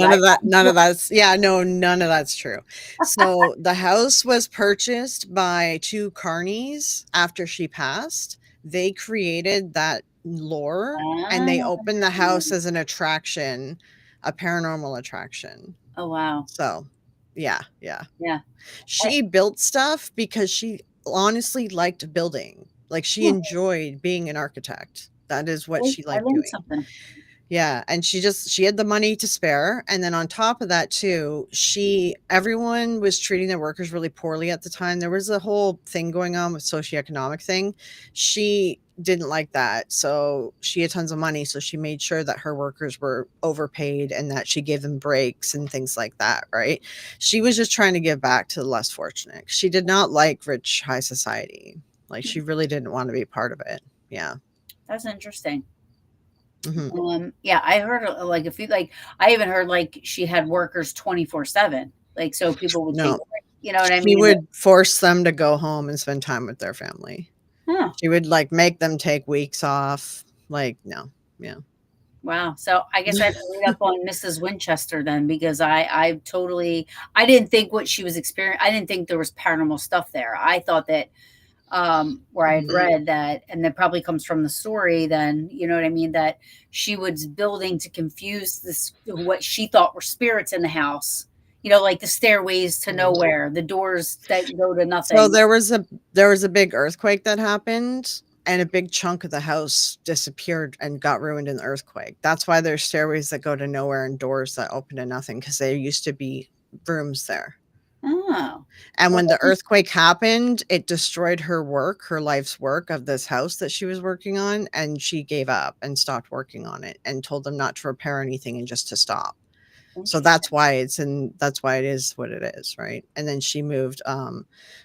Speaker 2: none of that's yeah, no, none of that's true. So the house was purchased by 2 carnies after she passed. They created that lore, and they
Speaker 1: Ah,
Speaker 2: opened the house as an attraction, a paranormal attraction.
Speaker 1: oh, wow.
Speaker 2: So, yeah, yeah.
Speaker 1: Yeah. I
Speaker 2: She built stuff because she honestly liked building. Like, she
Speaker 1: yeah,
Speaker 2: enjoyed being an architect. That is what she
Speaker 1: I
Speaker 2: liked
Speaker 1: learned
Speaker 2: doing.
Speaker 1: something.
Speaker 2: Yeah, and she had the money to spare, and then on top of that too, she everyone was treating their workers really poorly at the time. There was a whole thing going on with socioeconomic thing. She didn't like that. So she had tons of money, so she made sure that her workers were overpaid and that she gave them breaks and things like that, right? She was just trying to give back to the less fortunate. She did not like rich high society. Like, she really didn't want to be part of it. Yeah.
Speaker 1: That's interesting.
Speaker 2: Mhm.
Speaker 1: Yeah, I heard like if you like, I even heard like she had workers 24/7. Like so people would take,
Speaker 2: No.
Speaker 1: you know what I
Speaker 2: She
Speaker 1: mean?
Speaker 2: would force them to go home and spend time with their family.
Speaker 1: Huh.
Speaker 2: She would, like, make them take weeks off, like, no, yeah.
Speaker 1: Wow. So I guess I have to read up on Mrs. Winchester then because I totally I didn't think what she was experiencing. I didn't think there was paranormal stuff there. I thought that where I had
Speaker 2: Mhm.
Speaker 1: read that, and that probably comes from the story. Then you know what I mean that she was building to confuse this what she thought were spirits in the house. Like the stairways to
Speaker 2: Mhm.
Speaker 1: nowhere, the doors that go to
Speaker 2: So
Speaker 1: nothing.
Speaker 2: there was a big earthquake that happened, and a big chunk of the house disappeared and got ruined in the earthquake. That's why there's stairways that go to nowhere and doors that open to nothing, because there used to be rooms there.
Speaker 1: Oh,
Speaker 2: And
Speaker 1: well,
Speaker 2: when the earthquake happened, it destroyed her work, her life's work of this house that she was working on, and she gave up and stopped working on it and told them not to repair anything and just to stop. So
Speaker 1: interesting.
Speaker 2: that's why it is what it is, right? And then she moved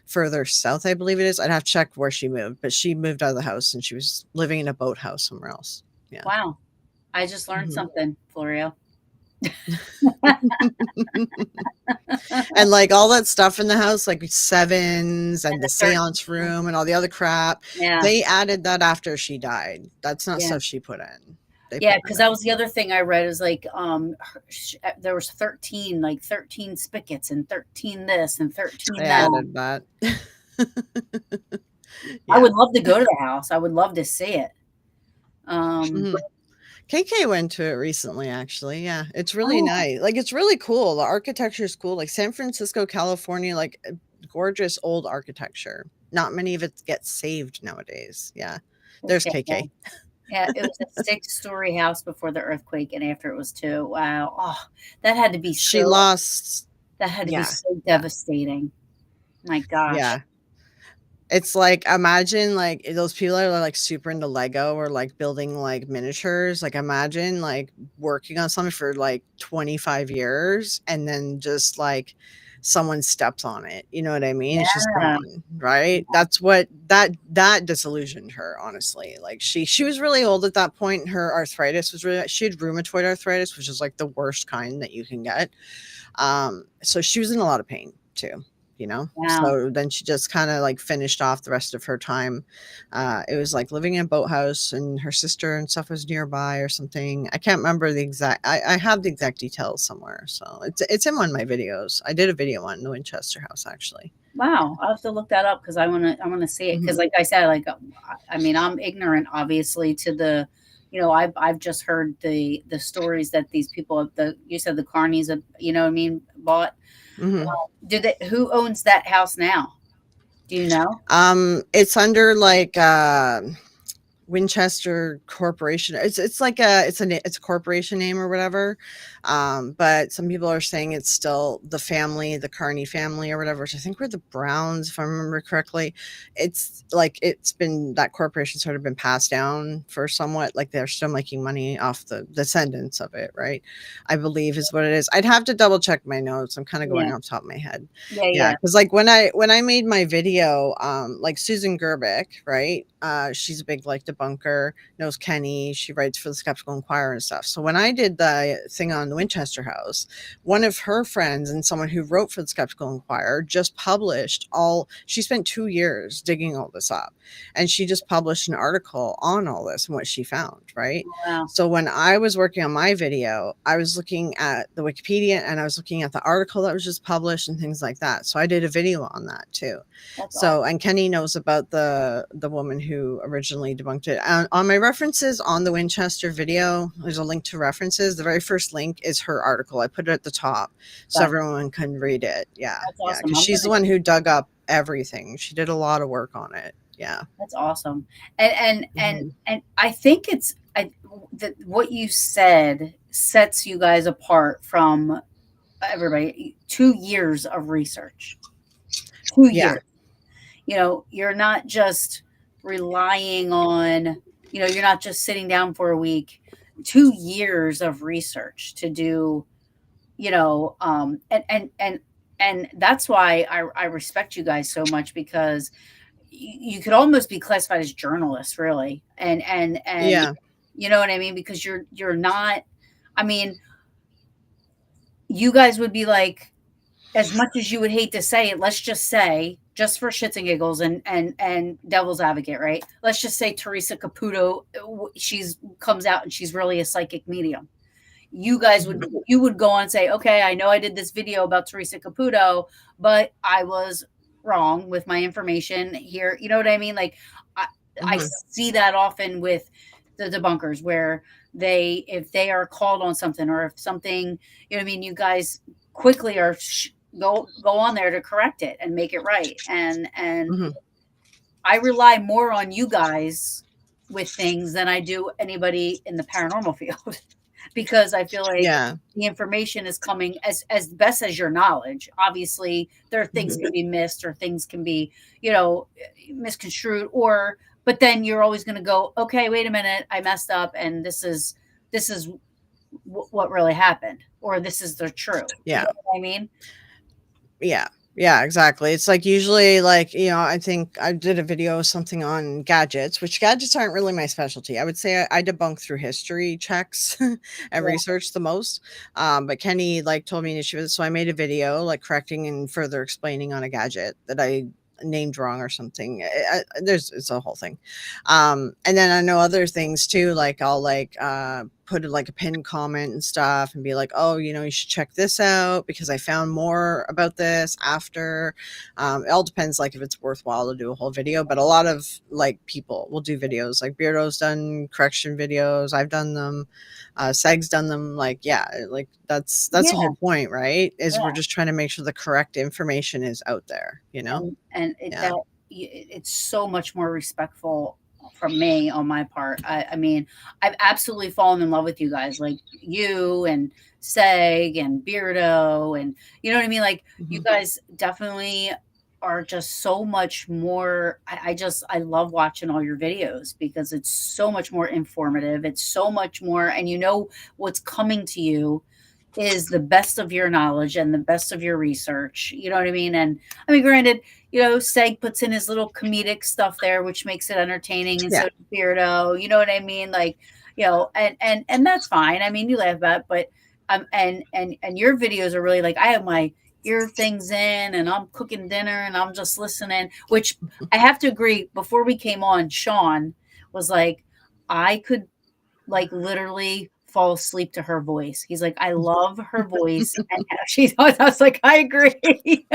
Speaker 2: further south, I believe it is. I'd have to check where she moved, but she moved out of the house and she was living in a boathouse somewhere else. Yeah.
Speaker 1: Wow, I just learned
Speaker 2: Mhm.
Speaker 1: something, Florio.
Speaker 2: And like all that stuff in the house, like sevens
Speaker 1: And
Speaker 2: and the
Speaker 1: the 13,
Speaker 2: seance room and all the other crap,
Speaker 1: yeah,
Speaker 2: they added that after she died. That's not
Speaker 1: yeah.
Speaker 2: stuff she put in. They
Speaker 1: Yeah,
Speaker 2: put
Speaker 1: because
Speaker 2: that
Speaker 1: that
Speaker 2: in.
Speaker 1: was the other thing I read is like, there was 13, like 13 spigots and 13 this and 13
Speaker 2: They
Speaker 1: that.
Speaker 2: added that.
Speaker 1: I
Speaker 2: Yeah.
Speaker 1: would love to go to the house. I would love to see it.
Speaker 2: Mhm. KK went to it recently, actually. Yeah, it's really
Speaker 1: Oh,
Speaker 2: nice. Like, it's really cool. The architecture is cool. Like San Francisco, California, like gorgeous old architecture. Not many of it gets saved nowadays. Yeah, there's
Speaker 1: yeah.
Speaker 2: KK.
Speaker 1: Yeah, it was a six-story house before the earthquake, and after it was two. Wow. Oh, that had to be
Speaker 2: She
Speaker 1: so
Speaker 2: lost.
Speaker 1: that had to be
Speaker 2: Yeah,
Speaker 1: so
Speaker 2: yeah,
Speaker 1: devastating. My gosh.
Speaker 2: yeah. It's like, imagine, like, those people that are, like, super into Lego or, like, building, like, miniatures, like, imagine, like, working on something for, like, 25 years and then just, like, someone steps on it, you know what I mean? It's just
Speaker 1: Yeah.
Speaker 2: gone, right? That's what that disillusioned her, honestly. Like, she was really old at that point, and her arthritis was really she had rheumatoid arthritis, which is, like, the worst kind that you can get. So she was in a lot of pain too, you know?
Speaker 1: Wow.
Speaker 2: So then she just kind of like finished off the rest of her time. It was like living in a boathouse and her sister and stuff was nearby or something. I can't remember the exact I have the exact details somewhere. So it's in one of my videos. I did a video on the Winchester house actually.
Speaker 1: Wow. I'll have to look that up because I wanna see it. Because,
Speaker 2: Hmm.
Speaker 1: like I said, like, I mean, I'm ignorant, obviously, to the I've just heard the stories that these people, you said the carnies, what I mean, bought.
Speaker 2: Hmm.
Speaker 1: Did they who owns that house now? Do you know?
Speaker 2: It's under like Winchester Corporation. It's like it's a corporation name or whatever. But some people are saying it's still the family, the Carney family or whatever, which I think were the Browns, if I remember correctly. It's like it's been that corporation sort of been passed down for somewhat like they're still making money off the descendants of it, right? I believe is what it is. I'd have to double check my notes. I'm kind of going
Speaker 1: Yeah.
Speaker 2: off the top of my head.
Speaker 1: Yeah,
Speaker 2: Yeah,
Speaker 1: yeah.
Speaker 2: because like when I made my video, like Susan Gerbic, right? She's a big like debunker, knows Kenny. She writes for the Skeptical Inquirer and stuff. So when I did the thing on the Winchester House, one of her friends and someone who wrote for the Skeptical Inquirer just published all. She spent 2 years digging all this up, and she just published an article on all this and what she found, right?
Speaker 1: Wow.
Speaker 2: So when I was working on my video, I was looking at the Wikipedia and I was looking at the article that was just published and things like that. So I did a video on that too.
Speaker 1: That's
Speaker 2: So,
Speaker 1: awesome.
Speaker 2: and Kenny knows about the woman who originally debunked it. On my references on the Winchester video, there's a link to references. The very first link is her article. I put it at the top so
Speaker 1: That's
Speaker 2: everyone can read it. Yeah,
Speaker 1: that's
Speaker 2: yeah,
Speaker 1: awesome.
Speaker 2: because she's the one who dug up everything. She did a lot of work on it. Yeah.
Speaker 1: That's awesome. And
Speaker 2: Hmm.
Speaker 1: and I think that what you said sets you guys apart from everybody. 2 years of research. 2 years.
Speaker 2: Yeah.
Speaker 1: You're not just relying on, you're not just sitting down for a week. 2 years of research to do, and that's why I respect you guys so much because you could almost be classified as journalists, really, and
Speaker 2: Yeah.
Speaker 1: you know what I mean, because you're not. I mean, you guys would be like, as much as you would hate to say it, let's just say, just for shits and giggles and devil's advocate, right? Let's just say Teresa Caputo, she's comes out and she's really a psychic medium.
Speaker 2: Hmm.
Speaker 1: You would go on and say, okay, I know I did this video about Teresa Caputo, but I was wrong with my information here. You know what I mean? Like, I, I
Speaker 2: Hmm.
Speaker 1: see that often with the debunkers where if they are called on something, or if something, you know what I mean, you guys quickly go on there to correct it and make it right. And
Speaker 2: Hmm.
Speaker 1: I rely more on you guys with things than I do anybody in the paranormal field because I feel like
Speaker 2: Yeah.
Speaker 1: the information is coming as best as your knowledge. Obviously, there are things
Speaker 2: Hmm.
Speaker 1: can be missed or things can be, you know, misconstrued, or but then you're always going to go, okay, wait a minute, I messed up, and this is what really happened, or this is the true. You
Speaker 2: Yeah.
Speaker 1: know what I mean?
Speaker 2: Yeah. Yeah, exactly. It's like usually like, I think I did a video something on gadgets, which gadgets aren't really my specialty. I would say I debunk through history checks and
Speaker 1: Yeah,
Speaker 2: research the most. But Kenny like told me an issue with it. So I made a video like correcting and further explaining on a gadget that I named wrong or something. It's a whole thing. And then I know other things too, like I'll like put like a pinned comment and stuff and be like, oh, you should check this out because I found more about this after. It all depends, like if it's worthwhile to do a whole video, but a lot of like people will do videos. Like Beardo's done correction videos. I've done them. Seg's done them. Like, yeah, like that's
Speaker 1: Yeah,
Speaker 2: the whole point, right? Is we're
Speaker 1: yeah.
Speaker 2: just trying to make sure the correct information is out there,
Speaker 1: And
Speaker 2: Yeah.
Speaker 1: it's so much more respectful from me on my part. I mean, I've absolutely fallen in love with you guys, like you and Seg and Beardo, and you know what I mean. Like you
Speaker 2: Mhm.
Speaker 1: guys definitely are just so much more. I love watching all your videos because it's so much more informative. It's so much more, and you know what's coming to you is the best of your knowledge and the best of your research. You know what I mean? And I mean, granted, Seg puts in his little comedic stuff there, which makes it entertaining, and so
Speaker 2: Yeah.
Speaker 1: does Beardo. You know what I mean? Like, and that's fine. I mean, you laugh about it, but and your videos are really like I have my ear things in and I'm cooking dinner and I'm just listening, which I have to agree, before we came on, Sean was like, I could like literally fall asleep to her voice. He's like, I love her voice and how she's I was like, I agree.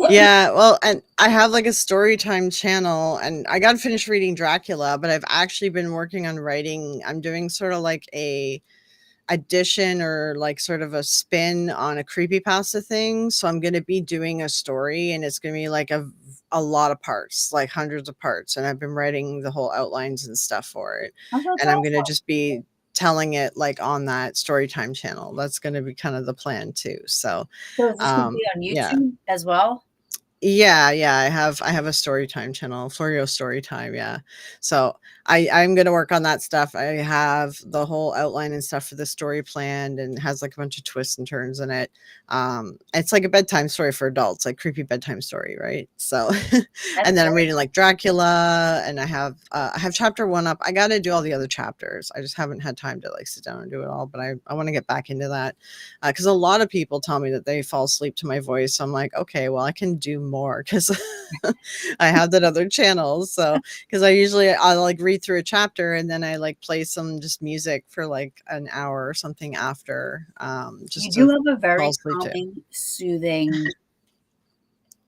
Speaker 2: Yeah, well, and I have like a story time channel and I got finished reading Dracula, but I've actually been working on writing. I'm doing sort of like a addition or like sort of a spin on a creepypasta thing. So I'm going to be doing a story and it's going to be like a lot of parts, like hundreds of parts. And I've been writing the whole outlines and stuff for it.
Speaker 1: Oh, that's
Speaker 2: And I'm going to
Speaker 1: awesome.
Speaker 2: just be telling it like on that storytime channel. That's going to be kind of the plan too. So,
Speaker 1: So is this gonna be on
Speaker 2: yeah.
Speaker 1: YouTube as well?
Speaker 2: Yeah, I have a story time channel, Fleureo story time, yeah. So, I'm gonna work on that stuff. I have the whole outline and stuff for the story planned and has, like, a bunch of twists and turns in it. It's like a bedtime story for adults, like, creepy bedtime story, right? So
Speaker 1: That's
Speaker 2: and then I'm
Speaker 1: very
Speaker 2: reading, like, Dracula, and I have chapter 1 up. I gotta do all the other chapters. I just haven't had time to, like, sit down and do it all, but I wanna get back into that. Because a lot of people tell me that they fall asleep to my voice. So I'm like, okay, well, I can do more because I have that other channel. So because I'll like read through a chapter and then I like play some just music for like an hour or something after,
Speaker 1: you
Speaker 2: just
Speaker 1: do
Speaker 2: to
Speaker 1: have a
Speaker 2: fall
Speaker 1: very
Speaker 2: asleep to.
Speaker 1: calming, soothing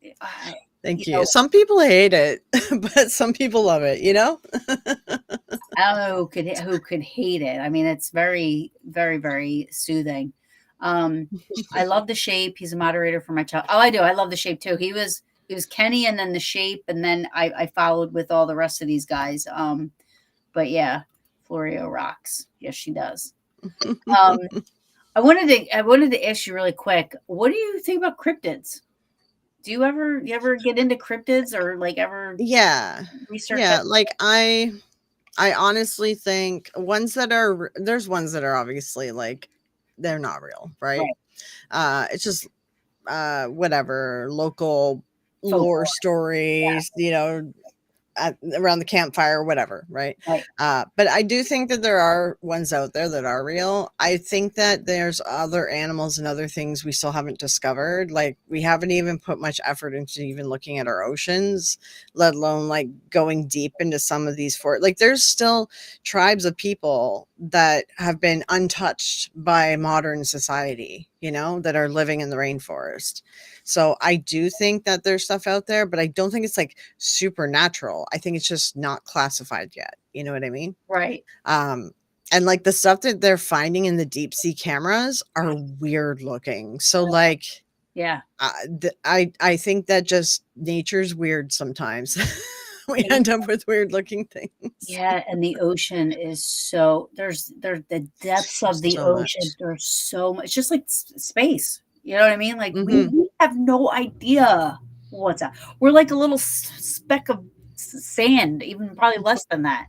Speaker 1: you
Speaker 2: Thank you.
Speaker 1: know,
Speaker 2: Some people hate it, but some people love it, you know?
Speaker 1: I don't know who could hate it. I mean, it's very, very, very soothing. Um, I love the shape. He's a moderator for my child. Oh, I do. I love the shape too. He was Kenny and then the shape, and then I followed with all the rest of these guys. But yeah, Florio rocks. Yes, she does. Um, I wanted to ask you really quick. What do you think about cryptids? Do you ever get into cryptids or like ever
Speaker 2: Yeah.
Speaker 1: research it?
Speaker 2: Yeah, like I honestly think there's ones that are obviously like they're not real, right?
Speaker 1: Right.
Speaker 2: It's just whatever local lore
Speaker 1: Folklore. Yeah.
Speaker 2: stories, around the campfire, whatever, right?
Speaker 1: Right.
Speaker 2: But I do think that there are ones out there that are real. I think that there's other animals and other things we still haven't discovered. Like we haven't even put much effort into even looking at our oceans, let alone like going deep into some of these like there's still tribes of people that have been untouched by modern society, that are living in the rainforest. So I do think that there's stuff out there, but I don't think it's like supernatural. I think it's just not classified yet. You know what I mean?
Speaker 1: Right.
Speaker 2: Um, and like the stuff that they're finding in the deep sea cameras are weird looking. So like,
Speaker 1: Yeah.
Speaker 2: I think that just nature's weird sometimes. We
Speaker 1: Yeah.
Speaker 2: end up with weird looking things.
Speaker 1: Yeah, and the ocean is there's the depths of the
Speaker 2: So
Speaker 1: ocean.
Speaker 2: much.
Speaker 1: There's so much, just like space. You know what I mean? Like we,
Speaker 2: Hmm.
Speaker 1: we have no idea what's out. We're like a little speck of sand, even probably less than that.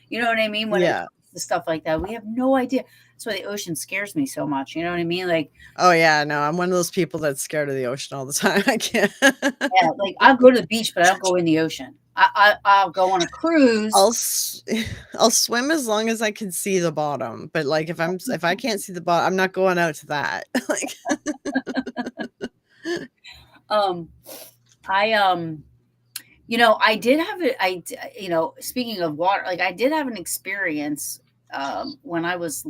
Speaker 1: You know what I mean? When it
Speaker 2: Yeah.
Speaker 1: comes to stuff like that, we have no idea. That's why the ocean scares me so much. You know what I mean? Like,
Speaker 2: Oh yeah. No, I'm one of those people that's scared of the ocean all the time. I can't.
Speaker 1: yeah, like I'll go to the beach, but I don't go in the ocean. I'll go on a cruise.
Speaker 2: I'll s I'll swim as long as I can see the bottom, but, like, if I can't see the bottom, I'm not going out to that. Like
Speaker 1: Um, I I did have it. Speaking of water, like I did have an experience. when I was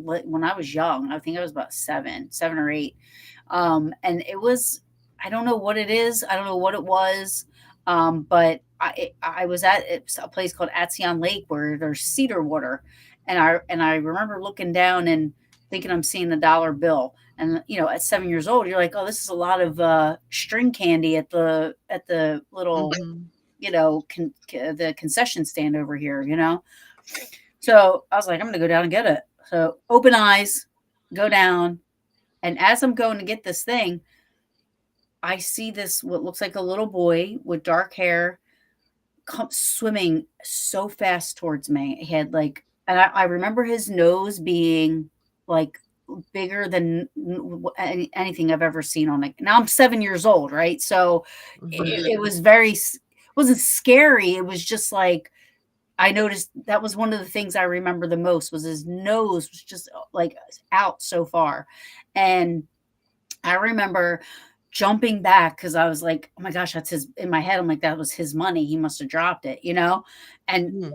Speaker 1: young. I think I was about 7 or 8, and it was, I don't know what it is. I don't know what it was, but I was at a place called Atzion Lake where there's cedar water, and I remember looking down and thinking I'm seeing a dollar bill. And at 7 years old, you're like, oh, this is a lot of string candy at the little
Speaker 2: Mhm.
Speaker 1: the concession stand over here. So I was like, I'm gonna go down and get it. So open eyes, go down, and as I'm going to get this thing, I see this what looks like a little boy with dark hair come swimming so fast towards me. He had like, and I remember his nose being like bigger than anything I've ever seen on it. Now I'm 7 years old, right? So
Speaker 2: Mhm.
Speaker 1: it was very, wasn't scary. It was just like, I noticed that was one of the things I remember the most was his nose was just like out so far. And I remember jumping back because I was like, oh my gosh, that's his in my head. I'm like, that was his money. He must have dropped it, and
Speaker 2: Mhm.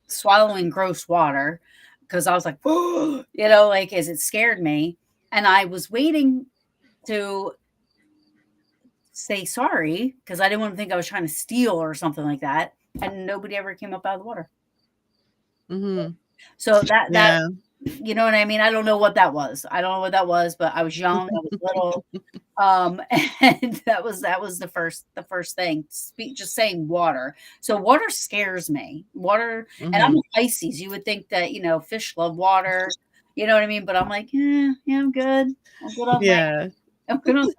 Speaker 1: swallowing gross water because I was like, like as it scared me. And I was waiting to say sorry because I didn't want to think I was trying to steal or something like that. And nobody ever came up out of the water.
Speaker 2: Mhm.
Speaker 1: So that
Speaker 2: Yeah.
Speaker 1: you know what I mean? I don't know what that was. I don't know what that was, but I was young, I was little, and that was the first thing. Just saying water. So water scares me. Water, and I'm a
Speaker 2: Mhm.
Speaker 1: Pisces. You would think that, fish love water, you know what I mean? But I'm like, yeah, I'm good. I'm good on land.
Speaker 2: Yeah.
Speaker 1: I'm good on land.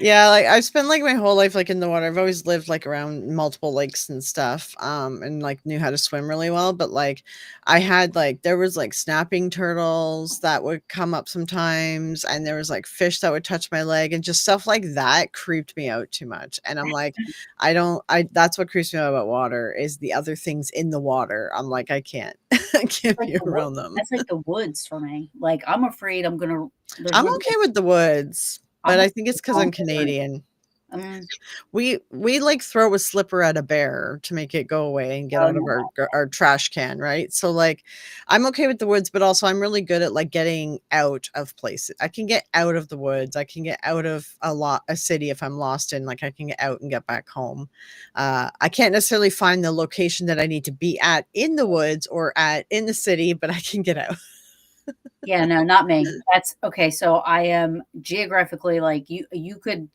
Speaker 2: Yeah, like, I've spent, like, my whole life, like, in the water. I've always lived, like, around multiple lakes and stuff, and, like, knew how to swim really well, but, like, I had, like there was, like, snapping turtles that would come up sometimes, and there was, like, fish that would touch my leg, and just stuff like that creeped me out too much, and I'm like, I don't I that's what creeps me out about water is the other things in the water. I'm like, I can't. I can't
Speaker 1: Like
Speaker 2: be
Speaker 1: the wood
Speaker 2: around them.
Speaker 1: That's like the woods for me. Like, I'm afraid there's
Speaker 2: I'm
Speaker 1: gonna be
Speaker 2: okay with the woods, but
Speaker 1: I'm
Speaker 2: I
Speaker 1: afraid
Speaker 2: think it's
Speaker 1: of
Speaker 2: because 'cause I'm
Speaker 1: monsters.
Speaker 2: Canadian.
Speaker 1: Um,
Speaker 2: We, like, throw a slipper at a bear to make it go away and get
Speaker 1: oh,
Speaker 2: out of
Speaker 1: no.
Speaker 2: our trash can, right? So, like, I'm okay with the woods, but also I'm really good at, like, getting out of places. I can get out of the woods, I can get out of a city if I'm lost in, like, I can get out and get back home. I can't necessarily find the location that I need to be at in the woods or at in the city, but I can get out.
Speaker 1: Yeah, no, not me. That's okay, so I am geographically like you could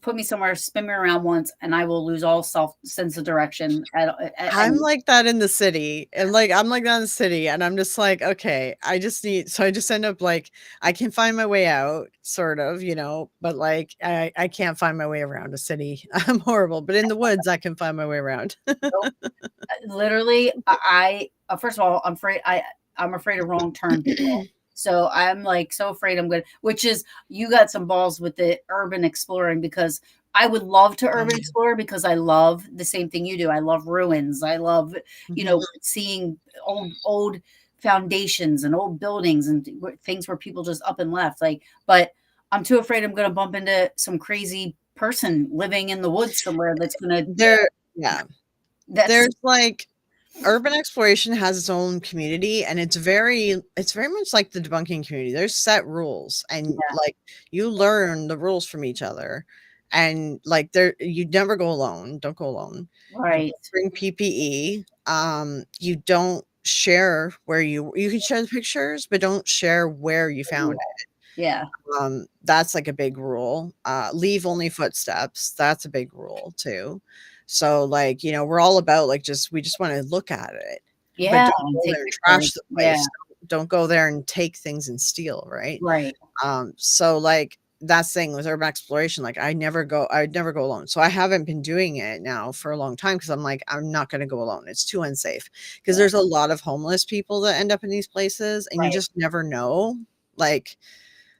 Speaker 1: put me somewhere, spin me around once, and I will lose all self sense of direction
Speaker 2: I'm like that in the city, and, like, I'm like that in the city, and I'm just like, "Okay, I just end up, like I can find my way out, sort of, but, like, I can't find my way around a city. I'm horrible, but in the woods, I can find my way around.
Speaker 1: nope. Literally, first of all, I'm afraid of wrong turn people. So I'm like so afraid I'm gonna which is you got some balls with the urban exploring because I would love to urban
Speaker 2: Mm,
Speaker 1: explore because I love the same thing you do. I love ruins. I love,
Speaker 2: mhm.
Speaker 1: seeing old foundations and old buildings and things where people just up and left. Like, but I'm too afraid I'm gonna bump into some crazy person living in the woods somewhere that's gonna
Speaker 2: There yeah.
Speaker 1: that's
Speaker 2: There's, like urban exploration has its own community, and it's very much like the debunking community. There's set rules, and,
Speaker 1: yeah,
Speaker 2: like, you learn the rules from each other, and, like, you never go alone, don't go alone. You
Speaker 1: right.
Speaker 2: don't bring PPE, you don't share where you can share the pictures, but don't share where you found it.
Speaker 1: Yeah.
Speaker 2: That's like a big rule. Leave only footsteps. That's a big rule too. So like, we're all about like we just want to look at it, but
Speaker 1: Yeah,
Speaker 2: don't
Speaker 1: and
Speaker 2: go
Speaker 1: take
Speaker 2: there and
Speaker 1: pictures.
Speaker 2: trash the
Speaker 1: Yeah,
Speaker 2: place. Don't go there and take things and steal, right?
Speaker 1: right.
Speaker 2: So like that's the thing with urban exploration. Like I'd never go alone. So I haven't been doing it now for a long time because I'm like, I'm not gonna go alone. It's too unsafe. Because
Speaker 1: Yeah,
Speaker 2: there's a lot of homeless people that end up in these places and you
Speaker 1: right.
Speaker 2: just never know. Like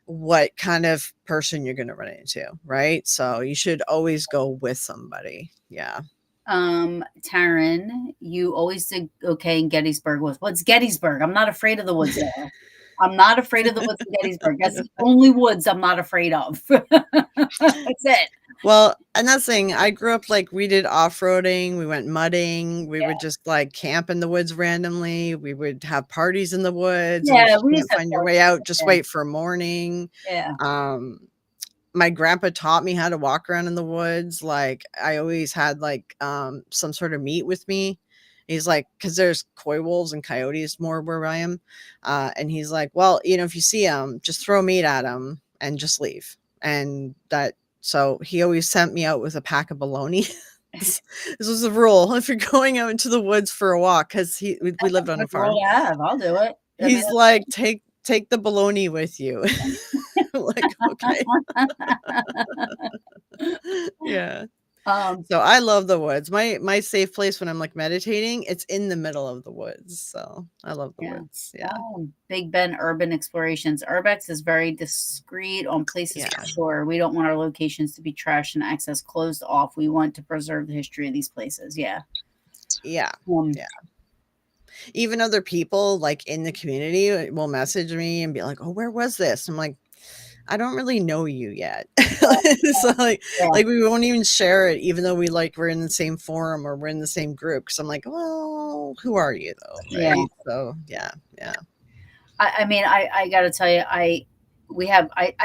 Speaker 2: what kind of person you're gonna run into, right? So you should always go with somebody. Yeah.
Speaker 1: Taryn, you always did okay in Gettysburg. What's Gettysburg? I'm not afraid of the woods there. I'm not afraid of the woods in Gettysburg. That's the only woods I'm not afraid of. That's it.
Speaker 2: Well, another thing, I grew up like we did off-roading, we went mudding, we would
Speaker 1: Yeah.
Speaker 2: just like camp in the woods randomly. We would have parties in the woods, and if
Speaker 1: Yeah,
Speaker 2: you
Speaker 1: we used
Speaker 2: can't
Speaker 1: to have
Speaker 2: find your way
Speaker 1: parties.
Speaker 2: out, just wait for morning.
Speaker 1: Yeah.
Speaker 2: Um, my grandpa taught me how to walk around in the woods. Like I always had like some sort of meat with me. He's like, because there's coy wolves and coyotes more where I am, and he's like, well, if you see them, just throw meat at them and just leave. And that, so he always sent me out with a pack of bologna. This was the rule if you're going out into the woods for a walk, because we
Speaker 1: That's a
Speaker 2: lived on a
Speaker 1: good rule
Speaker 2: farm.
Speaker 1: to have. I'll do it. I mean,
Speaker 2: He's like, take the bologna with you. Like, okay. Yeah.
Speaker 1: um,
Speaker 2: So I love the woods. My safe place when I'm like meditating, it's in the middle of the woods. So I love the
Speaker 1: yeah.
Speaker 2: woods. Yeah.
Speaker 1: Big Ben Urban Explorations. Urbex is very discreet on places for
Speaker 2: Yeah.
Speaker 1: sure. We don't want our locations to be trashed and access closed off. We want to preserve the history of these places. Yeah.
Speaker 2: Yeah.
Speaker 1: Um,
Speaker 2: Yeah. Even other people like in the community will message me and be like, "Oh, where was this?" I'm like, I don't really know you yet. So
Speaker 1: yeah.
Speaker 2: like we won't even share it, even though we're in the same forum or we're in the same group. Cause I'm like, well, who are you though?
Speaker 1: Yeah.
Speaker 2: Right. So yeah. Yeah.
Speaker 1: I mean, I got to tell you, I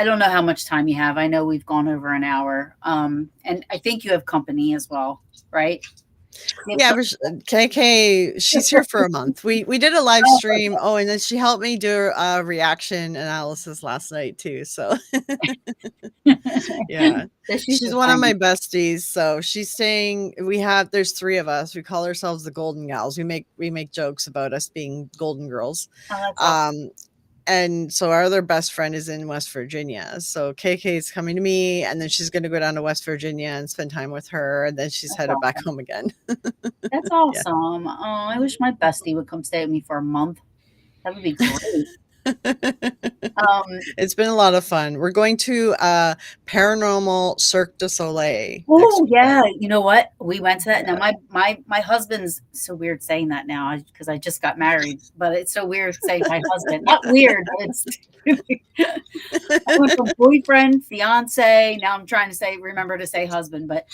Speaker 1: don't know how much time you have. I know we've gone over an hour. And I think you have company as well, right? You have
Speaker 2: Yeah, but KK, she's here for a month. We did a live stream. Oh, and then she helped me do a reaction analysis last night too. So yeah,
Speaker 1: She's
Speaker 2: she's
Speaker 1: a
Speaker 2: one of
Speaker 1: friend.
Speaker 2: my besties. So she's saying there's three of us. We call ourselves the Golden Gals. We make jokes about us being Golden Girls.
Speaker 1: Oh, that's awesome.
Speaker 2: Um, and so our other best friend is in West Virginia. So KK is coming to me, and then she's going to go down to West Virginia and spend time with her, and then she's
Speaker 1: That's
Speaker 2: headed back
Speaker 1: awesome.
Speaker 2: home again.
Speaker 1: That's
Speaker 2: Yeah.
Speaker 1: awesome. Oh, I wish my bestie would come stay with me for a month. That would be great. Um,
Speaker 2: It's been a lot of fun. We're going to Paranormal Cirque du Soleil next
Speaker 1: Oh yeah,
Speaker 2: weekend.
Speaker 1: you know what? We went to that. Now
Speaker 2: Yeah.
Speaker 1: my husband's so weird saying that now because I just got married, but it's so weird saying my husband. Not weird, but it's I went from boyfriend, fiance. Now I'm trying to say remember to say husband, but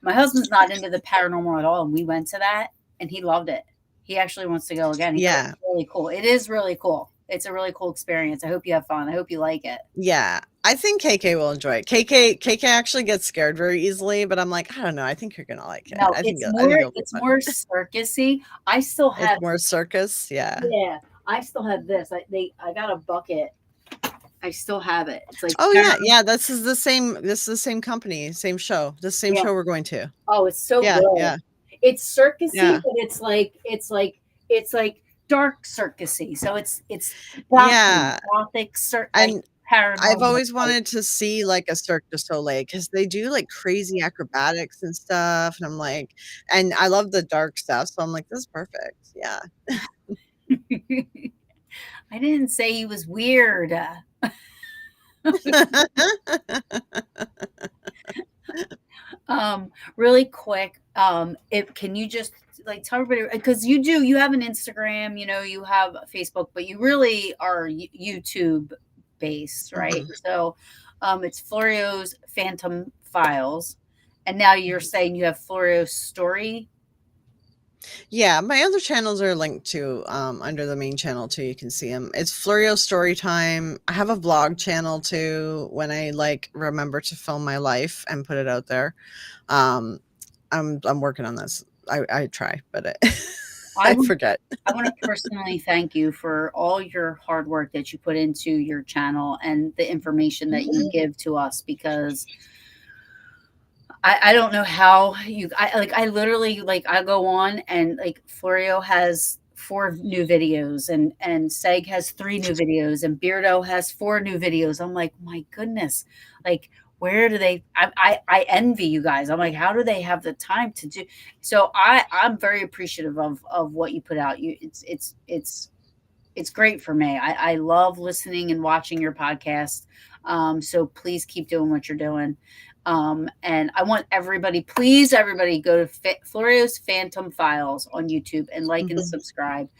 Speaker 1: my husband's not into the paranormal at all, and we went to that and he loved it. He actually wants to go again. He thought it
Speaker 2: Yeah.
Speaker 1: was really cool. It is really cool. It's a really cool experience. I hope you have fun. I hope you like it.
Speaker 2: Yeah. I think KK will enjoy it. KK actually gets scared very easily, but I'm like, I don't know. I think you're gonna like it.
Speaker 1: No,
Speaker 2: I think it'll be
Speaker 1: it's
Speaker 2: fun.
Speaker 1: more circusy. I still
Speaker 2: It's
Speaker 1: have
Speaker 2: more circus. Yeah.
Speaker 1: Yeah, I still have this. I got a bucket. I still have it. It's like
Speaker 2: Oh yeah, yeah. This is the same company, same show. The same
Speaker 1: yeah.
Speaker 2: show we're going to.
Speaker 1: Oh, it's so
Speaker 2: Yeah,
Speaker 1: good.
Speaker 2: yeah,
Speaker 1: It's circusy,
Speaker 2: yeah.
Speaker 1: but it's like dark circusy. So it's
Speaker 2: Yeah.
Speaker 1: gothic, like
Speaker 2: And I've
Speaker 1: paranormal
Speaker 2: always
Speaker 1: type.
Speaker 2: wanted to see, like, a Cirque du Soleil because they do, like, crazy acrobatics and stuff, and I'm like, and I love the dark stuff, so I'm like, "This is perfect." Yeah.
Speaker 1: I didn't say he was weird. Really quick, if can you just like tell everybody because you have an Instagram, you have a Facebook, but you really are YouTube based, right?
Speaker 2: Mhm,
Speaker 1: So, it's Fleurio's Phantom Files, and now you're
Speaker 2: mhm.
Speaker 1: saying you have Fleurio's Story.
Speaker 2: Yeah, my other channels are linked to, under the main channel too, you can see them. It's Fleureo Storytime. I have a vlog channel too when I, like, remember to film my life and put it out there. Um, I'm working on this. I try, but
Speaker 1: I
Speaker 2: I
Speaker 1: would
Speaker 2: forget.
Speaker 1: I want to personally thank you for all your hard work that you put into your channel and the information that you give to us because I don't know how I literally like I go on and like Florio has 4 new videos and Seg has 3 new videos and Beardo has 4 new videos. I'm like, my goodness, like where do they I envy you guys. I'm like, how do they have the time to do so I'm very appreciative of what you put out. It's great for me. I love listening and watching your podcast. So please keep doing what you're doing. And I want everybody, please, everybody, go to Florio's Phantom Files on YouTube and like and
Speaker 2: Mhm.
Speaker 1: subscribe.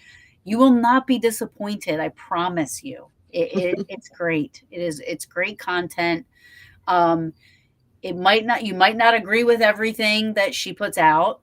Speaker 1: You will not be disappointed. I promise you. It's great. It's great content. Um, it might not, you might not agree with everything that she puts out,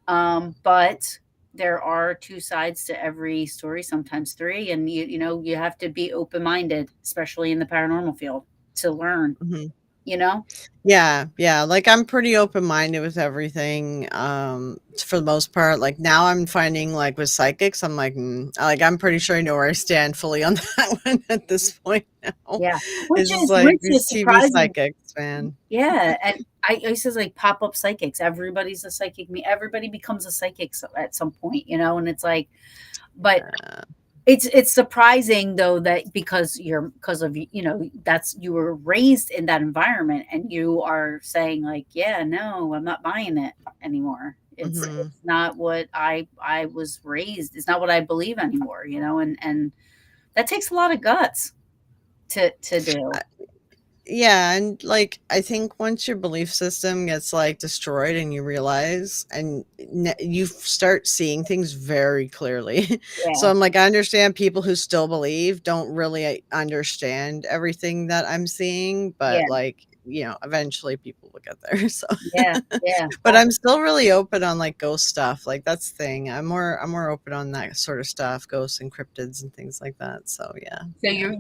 Speaker 1: but there are two sides to every story, sometimes three, and you know you have to be open minded, especially in the paranormal field, to learn.
Speaker 2: Mhm.
Speaker 1: You know.
Speaker 2: Yeah, yeah, like, I'm pretty open-minded with everything, for the most part. Like, now I'm finding, like, with psychics, I'm like, like, I'm pretty sure I know where I stand fully on that one at this point now.
Speaker 1: Yeah, which
Speaker 2: It's just
Speaker 1: is
Speaker 2: like
Speaker 1: which
Speaker 2: these
Speaker 1: is
Speaker 2: TV
Speaker 1: surprising.
Speaker 2: psychics, man.
Speaker 1: Yeah, and I used to like pop up psychics. Everybody's a psychic. Me, everybody becomes a psychic at some point, you know. And it's like, but
Speaker 2: Uh,
Speaker 1: it's surprising though that because of you know that's you were raised in that environment and you are saying like, yeah, no, I'm not buying it anymore.
Speaker 2: mhm.
Speaker 1: It's not what I was raised. It's not what I believe anymore, you know. And that takes a lot of guts to do.
Speaker 2: Yeah, and, like, I think once your belief system gets, like, destroyed and you realize and you start seeing things very clearly. So
Speaker 1: Yeah,
Speaker 2: I'm like, I understand people who still believe don't really understand everything that I'm seeing, but,
Speaker 1: yeah,
Speaker 2: like, eventually people will get there, so
Speaker 1: yeah, yeah.
Speaker 2: but I'm still really open on, like, ghost stuff, like, that's the thing. I'm more open on that sort of stuff, ghosts and cryptids and things like that, so yeah,
Speaker 1: So
Speaker 2: yeah.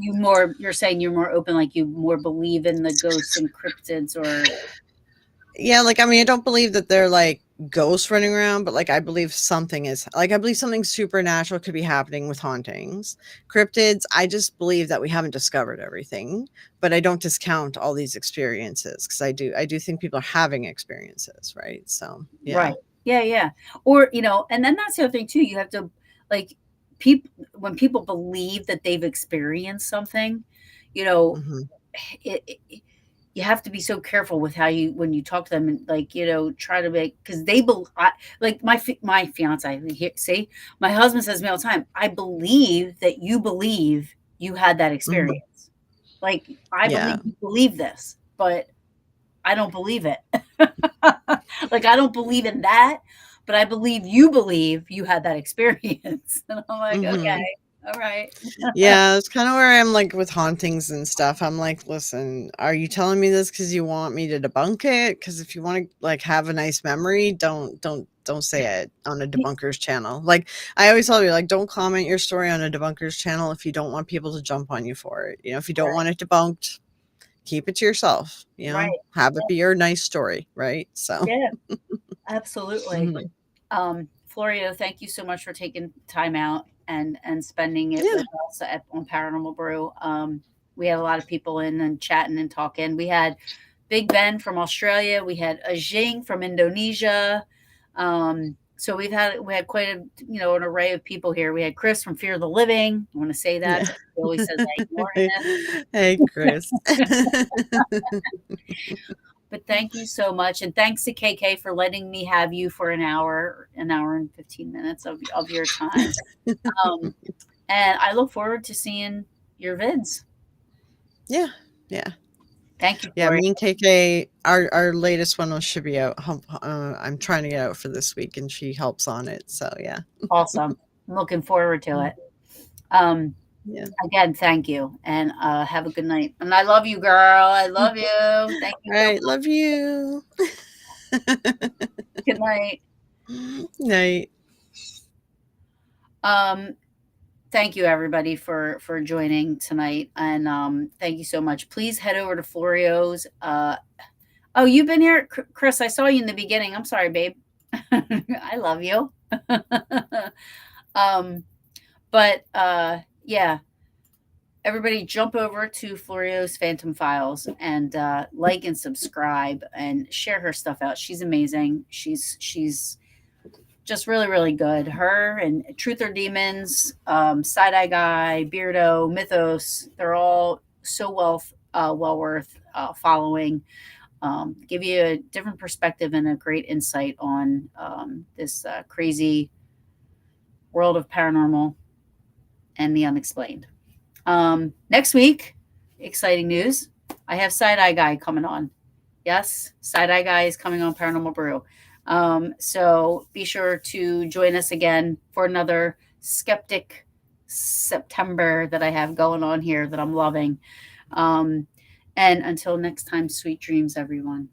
Speaker 1: you're saying you're more open, like you more believe in the ghosts and cryptids, or
Speaker 2: Yeah, like, I mean, I don't believe that they're, like, ghosts running around, but, like, I believe something is like, I believe something supernatural could be happening with hauntings. Cryptids, I just believe that we haven't discovered everything, but I don't discount all these experiences because I do think people are having experiences, right? So, yeah.
Speaker 1: right? Yeah, yeah. Or and then that's the other thing too. You have to like people when people believe that they've experienced something, you know,
Speaker 2: Mhm.
Speaker 1: it you have to be so careful with how you when you talk to them and like try to make because like my fiance see my husband says to me all the time, I believe that you believe you had that
Speaker 2: Mhm.
Speaker 1: experience. Like, I
Speaker 2: Yeah.
Speaker 1: believe you believe this, but I don't believe it. Like, I don't believe in that, but I believe you had that experience. And I'm like,
Speaker 2: Mhm.
Speaker 1: okay, all right.
Speaker 2: Yeah, that's kinda where I am, like, with hauntings and stuff. I'm like, "Listen, are you telling me this because you want me to debunk it? Because if you wanna, like, have a nice memory, don't say it on a debunker's channel." Like, I always tell you, like, "Don't comment your story on a debunker's channel if you don't want people to jump on you for it." If you don't
Speaker 1: Right,
Speaker 2: want it debunked, keep it to yourself,
Speaker 1: right.
Speaker 2: have it be your nice story, right? So
Speaker 1: Yeah, absolutely.
Speaker 2: mhm.
Speaker 1: Florio, thank you so much for taking time out and spending it
Speaker 2: Yeah,
Speaker 1: with us on Paranormal Brew. We had a lot of people in and chatting and talking. We had Big Ben from Australia. We had Ajing from Indonesia. So we had quite a an array of people here. We had Chris from Fear the Living. I want to say that
Speaker 2: yeah.
Speaker 1: because he always says I ignore
Speaker 2: Hey, Chris.
Speaker 1: him. But thank you so much, and thanks to KK for letting me have you for an hour and 15 minutes of your time. Um, and I look forward to seeing your vids.
Speaker 2: Yeah, yeah.
Speaker 1: Thank you,
Speaker 2: Yeah,
Speaker 1: Gloria.
Speaker 2: me and KK, our latest one should be out. I'm trying to get out for this week, and she helps on it. So yeah,
Speaker 1: Awesome. I'm looking forward to
Speaker 2: Mm,
Speaker 1: it. Um,
Speaker 2: yeah.
Speaker 1: Again, thank you, and have a good night. And I love you, girl. I
Speaker 2: Mm.
Speaker 1: love you. Thank you
Speaker 2: All
Speaker 1: so
Speaker 2: right, love you.
Speaker 1: much. Good night.
Speaker 2: Night.
Speaker 1: Um, Thank you everybody for joining tonight, and thank you so much. Please head over to Florio's. Oh, you've been here, Chris. I saw you in the beginning. I'm sorry, babe. I love you. um, but yeah, everybody jump over to Florio's Phantom Files and like and subscribe and share her stuff out. She's amazing. She's just really really good. Her and Truth or Demons, Side Eye Guy, Beardo, Mythos. They're all so well worth following. Give you a different perspective and a great insight on this crazy world of paranormal and the unexplained. Next week, exciting news. I have Side Eye Guy coming on. Yes, Side Eye Guy is coming on Paranormal Brew. So be sure to join us again for another skeptic September that I have going on here that I'm loving. Um, and until next time, sweet dreams, everyone.